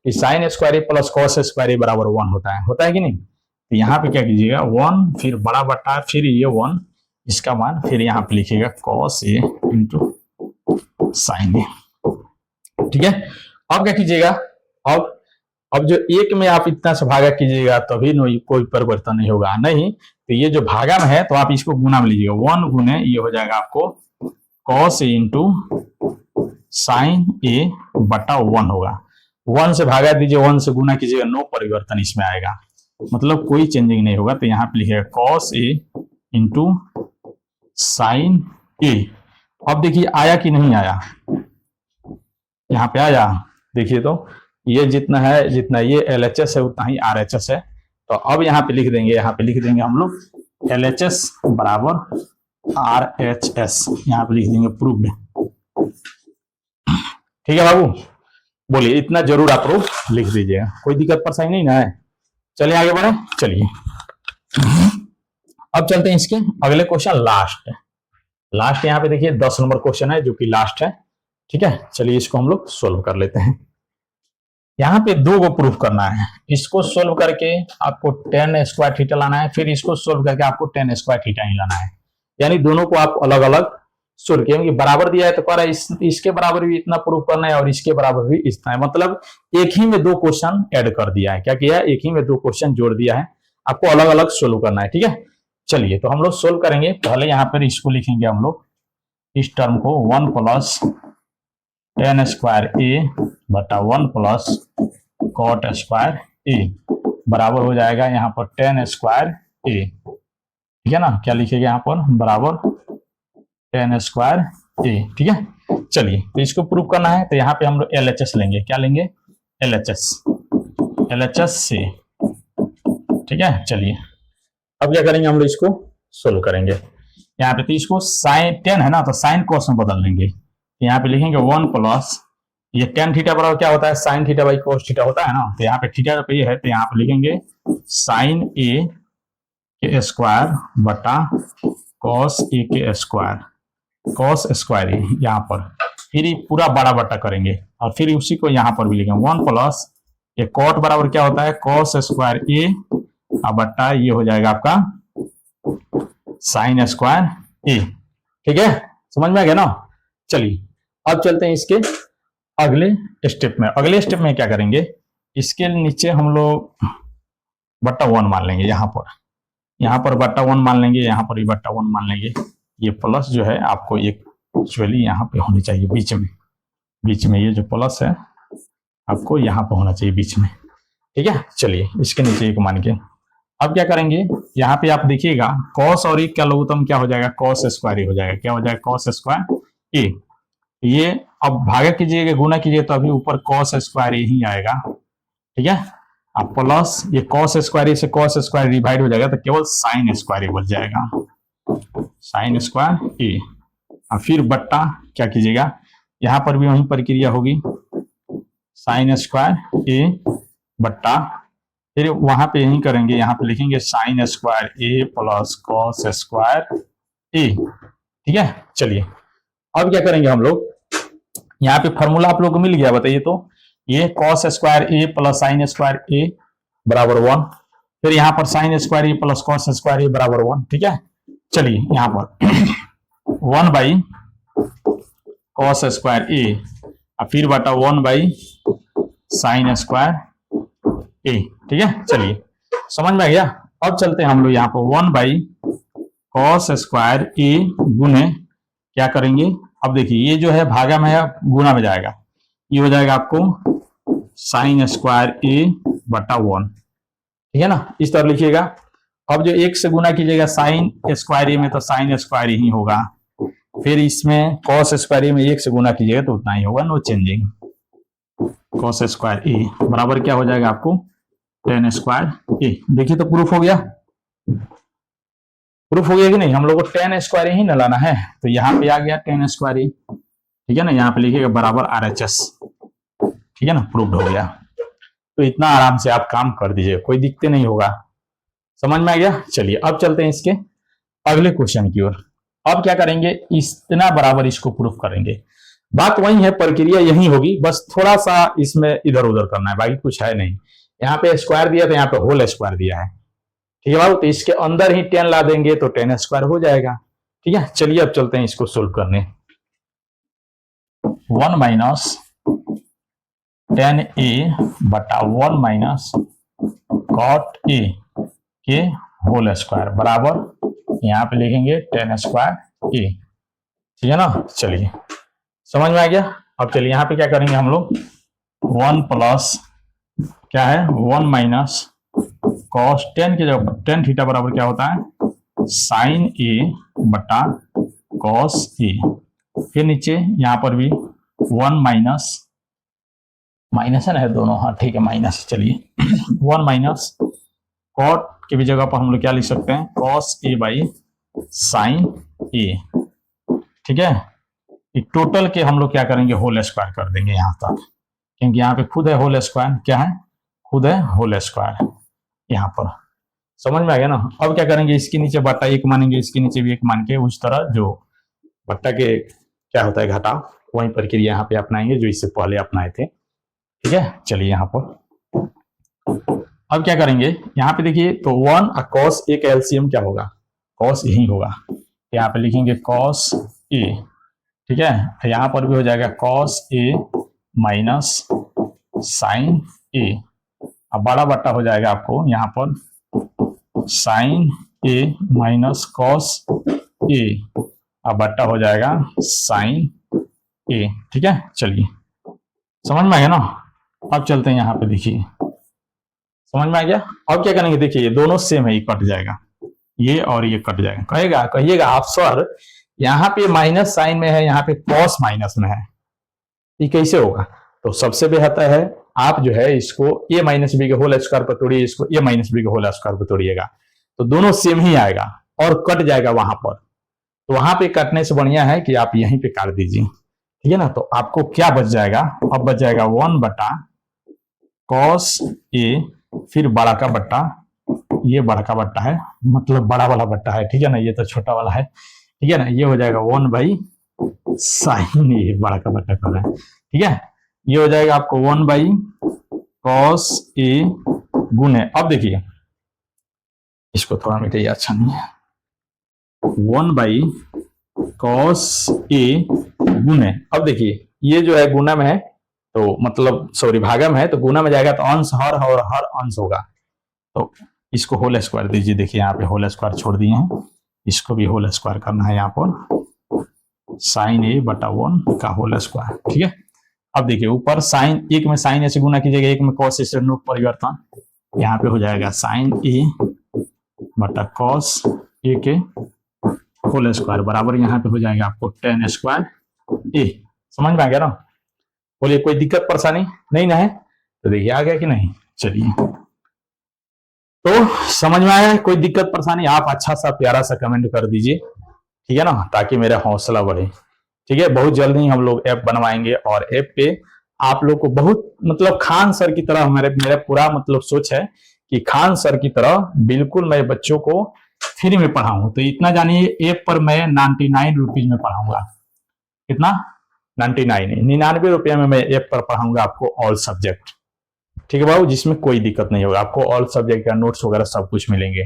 कि sign square A plus cos square A बराबर 1 होता है कि नहीं। तो यहाँ पे क्या कीजिएगा 1, फिर बड़ा बट्टा, फिर ये 1 इसका मान, फिर यहाँ पे लिखिएगा cos A into sine A, ठीक है। अब क्या कीजिएगा, अब जो एक में आप इतना से भागा कीजिएगा तभी कोई परिवर्तन नहीं होगा, नहीं तो ये जो भागा में है तो आप इसको गुना में लीजिएगा, 1 गुने ये हो जाएगा आपको cos ए इंटू साइन ए बटा 1 होगा, 1 से भागा दीजिए, 1 से गुना कीजिएगा, नो परिवर्तन इसमें आएगा, मतलब कोई चेंजिंग नहीं होगा। तो यहाँ पे लिखिएगा cos ए इंटू साइन ए। अब देखिए आया कि नहीं आया, यहाँ पे आया, देखिए तो ये जितना है, जितना ये LHS है उतना ही RHS है। तो अब यहाँ पे लिख देंगे, हम लोग LHS बराबर RHS, यहाँ पे लिख देंगे प्रूव्ड, ठीक है बाबू, बोलिए इतना जरूर आप लोग लिख दीजिएगा, कोई दिक्कत परेशानी नहीं ना है। चलिए आगे बढ़े, चलिए अब चलते हैं इसके अगले क्वेश्चन, लास्ट यहाँ पे देखिए 10 नंबर क्वेश्चन है जो कि लास्ट है, ठीक है। चलिए इसको हम लोग सोल्व कर लेते हैं। यहाँ पे 2 को प्रूफ करना है, इसको सोल्व करके आपको tan स्क्वायर थीटा लाना है, फिर इसको सोल्व करके आपको tan स्क्वायर थीटा ही लाना है, यानी दोनों को आप अलग अलग सोल्व किए, बराबर दिया है तो कह रहा है इसके बराबर भी इतना प्रूफ करना है और इसके बराबर भी इतना है, मतलब एक ही में 2 क्वेश्चन ऐड कर दिया है, क्या किया है, एक ही में 2 क्वेश्चन जोड़ दिया है, आपको अलग अलग सोल्व करना है, ठीक है। चलिए तो हम लोग सोल्व करेंगे, पहले यहाँ पर इसको लिखेंगे हम लोग, इस टर्म को 1 प्लस tan स्क्वायर ए बटा 1 प्लस cot स्क्वायर ए बराबर हो जाएगा यहाँ पर tan स्क्वायर ए, ठीक है ना, क्या लिखेगा यहाँ पर बराबर टेन स्क्वायर ए। ठीक है, चलिए तो इसको प्रूव करना है तो यहाँ पे हम लोग LHS लेंगे। क्या लेंगे? LHS से। ठीक है, चलिए अब क्या करेंगे हम लोग, इसको सोल्व करेंगे। यहाँ पे तो इसको साइन 10 है ना, तो साइन कॉस में बदल लेंगे। यहाँ पे लिखेंगे 1 प्लस ये टेन थीटा बराबर क्या होता है, sine theta by cos theta होता है ना। तो यहाँ पे थीटा पे ये है तो यहाँ पे लिखेंगे साइन ए के स्क्वायर बटा कॉस ए के स्क्वायर, कॉस स्क्वायर ए यहाँ पर, फिर ये पूरा बड़ा बटा करेंगे और फिर उसी को यहाँ पर भी लिखेंगे 1 प्लस ये कॉट बराबर क्या होता है, कॉस स्क्वायर ए बटा ये हो जाएगा आपका साइन स्क्वायर ए। ठीक है, समझ में आ गया ना। चलिए अब चलते हैं इसके अगले स्टेप में। अगले स्टेप में क्या करेंगे, इसके नीचे हम लोग बट्टा 1 मान लेंगे। यहाँ पर बट्टा 1 मान लेंगे, यहाँ पर भी बट्टा 1 मान लेंगे। ये प्लस जो है आपको एक एक्चुअली यहाँ पे होनी चाहिए बीच में ये जो प्लस है आपको यहाँ पे होना चाहिए बीच में। ठीक है, चलिए इसके नीचे एक मान के अब क्या करेंगे, यहाँ पे आप देखिएगा कॉस और एक का लघुत्तम क्या हो जाएगा, कॉस स्क्वायर हो जाएगा। क्या हो जाएगा, कॉस स्क्वायर ए। ये अब भागा कीजिएगा, गुना कीजिए तो अभी ऊपर कॉस स्क्वायर ए ही आएगा। ठीक है, अब प्लस ये कॉस स्क्वायर ए से कॉस स्क्वायर डिवाइड हो जाएगा तो केवल साइन स्क्वायर ए बच जाएगा, साइन स्क्वायर ए। और फिर बट्टा क्या कीजिएगा, यहाँ पर भी वही प्रक्रिया होगी, साइन स्क्वायर ए बट्टा फिर वहां पे यही करेंगे, यहाँ पे लिखेंगे साइन स्क्वायर ए प्लस कॉस स्क्वायर ए। ठीक है, चलिए अब क्या करेंगे हम लोग, यहाँ पे फॉर्मूला आप लोग को मिल गया बताइए। तो ये cos square A plus sign square A बराबर 1, फिर यहाँ पर sign square A plus cos square A बराबर 1। ठीक है, चलिए यहाँ पर 1 बाई कॉस स्क्वायर ए और फिर बटा 1 बाई साइन स्क्वायर ए। ठीक है, चलिए समझ में आ गया। अब चलते हैं हम लोग यहाँ पर 1 बाई कॉस स्क्वायर ए गुने क्या करेंगे, अब देखिए ये जो है भागा में है गुना में जाएगा, ये हो जाएगा आपको साइन स्क्वायर ए बटा 1। ठीक है ना, इस तरह लिखिएगा। अब जो एक से गुना कीजिएगा साइन स्क्वायर ए में तो साइन स्क्वायर ही होगा, फिर इसमें कॉस स्क्वायर ए में एक से गुना कीजिएगा तो उतना ही होगा, no changing. Cos square A बराबर क्या हो जाएगा आपको टेन स्क्वायर ए। देखिए तो प्रूफ हो गया, प्रूफ हो गया कि नहीं। हम लोग को टेन स्क्वायर ही न लाना है तो यहाँ पे आ गया टेन स्क्वायर ए। ठीक है ना, यहाँ पे लिखिएगा बराबर RHS। ठीक है ना, प्रूफ हो गया। तो इतना आराम से आप काम कर दीजिए, कोई दिक्कत नहीं होगा। समझ में आ गया। चलिए अब चलते हैं इसके अगले क्वेश्चन की ओर। अब क्या करेंगे, इतना बराबर इसको प्रूफ करेंगे। बात वही है, प्रक्रिया यही होगी, बस थोड़ा सा इसमें इधर उधर करना है, बाकी कुछ है नहीं। यहाँ पे स्क्वायर दिया तो यहाँ पे होल स्क्वायर दिया है। ठीक है बाबू, तो इसके अंदर ही 10 ला देंगे तो 10 स्क्वायर हो जाएगा। ठीक है, चलिए अब चलते हैं इसको सोल्व करने। 1 माइनस 10a बटा 1 माइनस कॉट ए के होल स्क्वायर बराबर यहाँ पे लिखेंगे 10 स्क्वायर ए। ठीक है ना, चलिए समझ में आ गया। अब चलिए यहाँ पे क्या करेंगे हम लोग, 1 प्लस क्या है 1 माइनस कॉस 10 की जगह 10 थीटा बराबर क्या होता है साइन ए बटा कॉस ए। फिर नीचे यहाँ पर भी 1 माइनस है ना, है दोनों, हाँ ठीक है माइनस। चलिए 1 माइनस कॉट की भी जगह पर हम लोग क्या लिख सकते हैं, cos A by sine A. ठीक है, टोटल के हम लोग क्या करेंगे, होल स्क्वायर कर देंगे यहाँ तक, क्योंकि यहाँ पे खुद है होल स्क्वायर, क्या है खुद है होल स्क्वायर यहाँ पर। समझ में आ गया ना। अब क्या करेंगे, इसके नीचे बट्टा 1 मानेंगे, इसके नीचे भी 1 मान के उस तरह जो बट्टा के क्या होता है घटाव, वही प्रक्रिया यहाँ पे अपनाएंगे जो इससे पहले अपनाए थे। ठीक है, चलिए यहाँ पर अब क्या करेंगे, यहाँ पे देखिए तो 1 और कॉस ए का एलसीएम क्या होगा, कॉस यही होगा। यहाँ पे लिखेंगे कॉस ए। ठीक है, यहाँ पर भी हो जाएगा कॉस ए माइनस साइन ए। अब बड़ा बट्टा हो जाएगा आपको यहाँ पर साइन ए माइनस कॉस ए, अब बट्टा हो जाएगा साइन ए। ठीक है, चलिए समझ में आ गया ना। अब चलते हैं यहाँ पे, देखिए समझ में आ गया। अब क्या करेंगे, देखिए ये दोनों सेम है, ये कट जाएगा, ये और ये कट जाएगा। कहिएगा आप सर यहाँ पे माइनस साइन में है, यहाँ पे कॉस माइनस में है, ये कैसे होगा? तो सबसे बेहतर है आप जो है इसको a माइनस बी के होल स्क्वायर पर तोड़िए, इसको a माइनस बी के होल स्क्वायर पर तोड़िएगा, तो दोनों सेम ही आएगा और कट जाएगा वहां पर। तो वहां पे कटने से बढ़िया है कि आप यहीं पे काट दीजिए, ठीक है ना। तो आपको क्या बच जाएगा? अब बच जाएगा 1 बटा कॉस ए, फिर बड़ा का बट्टा, ये बड़ा का बट्टा है, मतलब बड़ा वाला बट्टा है, ठीक है ना, ये तो छोटा वाला है, ठीक है ना। ये हो जाएगा 1 बाई साइन ए, बड़ा का बट्टा कर रहा है, ठीक है। ये हो जाएगा आपको 1 बाई कॉस ए गुने, अब देखिए इसको थोड़ा मिटाइए, अच्छा नहीं है, 1 बाई कॉस ए गुने, अब देखिए ये जो है गुना में है, तो मतलब सॉरी भागा में है, तो गुना में जाएगा तो अंश हर और हर अंश होगा, तो इसको होल स्क्वायर दीजिए। देखिए यहाँ पे होल स्क्वायर छोड़ दिए हैं, इसको भी होल स्क्वायर करना है यहाँ पर, साइन ए बटा 1 का होल स्क्वायर, ठीक है। अब देखिए ऊपर साइन, एक में साइन ए से गुना कीजिएगा, एक में कॉस ए से परिवर्तन, यहाँ पे हो जाएगा साइन ए बटा कॉस ए के होल स्क्वायर बराबर यहाँ पे हो जाएगा आपको टेन स्क्वायर ए। समझ में आ गया ना? बोलिए कोई दिक्कत परेशानी नहीं ना है? तो देखिए आ गया कि नहीं? चलिए, तो समझ में आया? कोई दिक्कत परेशानी आप अच्छा सा प्यारा सा कमेंट कर दीजिए, ठीक है ना, ताकि मेरा हौसला बढ़े, ठीक है। बहुत जल्दी हम लोग ऐप बनवाएंगे और ऐप पे आप लोग को बहुत मतलब खान सर की तरह मेरा पूरा मतलब सोच है कि खान सर की तरह बिल्कुल मैं बच्चों को फ्री में पढ़ाऊं। तो इतना जानिए ऐप पर मैं 99 रुपीज में पढ़ाऊंगा। कितना? 99 रुपये में मैं ऐप पर पढ़ाऊंगा आपको ऑल सब्जेक्ट, ठीक है बाबू, जिसमें कोई दिक्कत नहीं होगा, आपको ऑल सब्जेक्ट का नोट्स वगैरह सब कुछ मिलेंगे।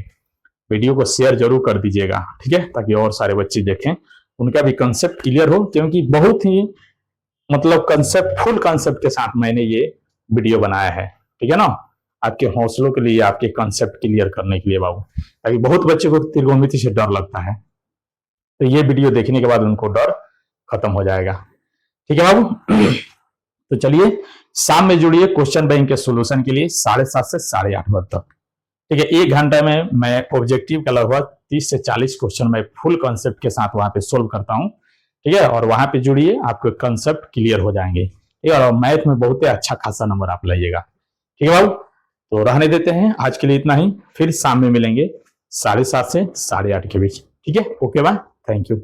वीडियो को शेयर जरूर कर दीजिएगा, ठीक है, ताकि और सारे बच्चे देखें, उनका भी कंसेप्ट क्लियर हो, क्योंकि बहुत ही मतलब कंसेप्ट, फुल कंसेप्ट के साथ मैंने ये वीडियो बनाया है, ठीक है ना, आपके हौसलों के लिए, आपके कंसेप्ट क्लियर करने के लिए बाबू, ताकि बहुत बच्चे को त्रिकोणमिति से डर लगता है, तो ये वीडियो देखने के बाद उनको डर खत्म हो जाएगा, ठीक है बाबू। तो चलिए शाम में जुड़िए क्वेश्चन बैंक के सोल्यूशन के लिए 7:30 से 8:30 बजे तक, ठीक है। 1 घंटे में मैं ऑब्जेक्टिव का लगभग 30 से 40 क्वेश्चन मैं फुल कंसेप्ट के साथ वहां पे सोल्व करता हूं, ठीक है। और वहां पे जुड़िए, आपके कंसेप्ट क्लियर हो जाएंगे, ठीक है, और मैथ में बहुत ही अच्छा खासा नंबर आप लाइएगा, ठीक है बाबू। तो रहने देते हैं आज के लिए इतना ही, फिर शाम में मिलेंगे 7:30 से 8:30 के बीच, ठीक है। Okay bye, thank you.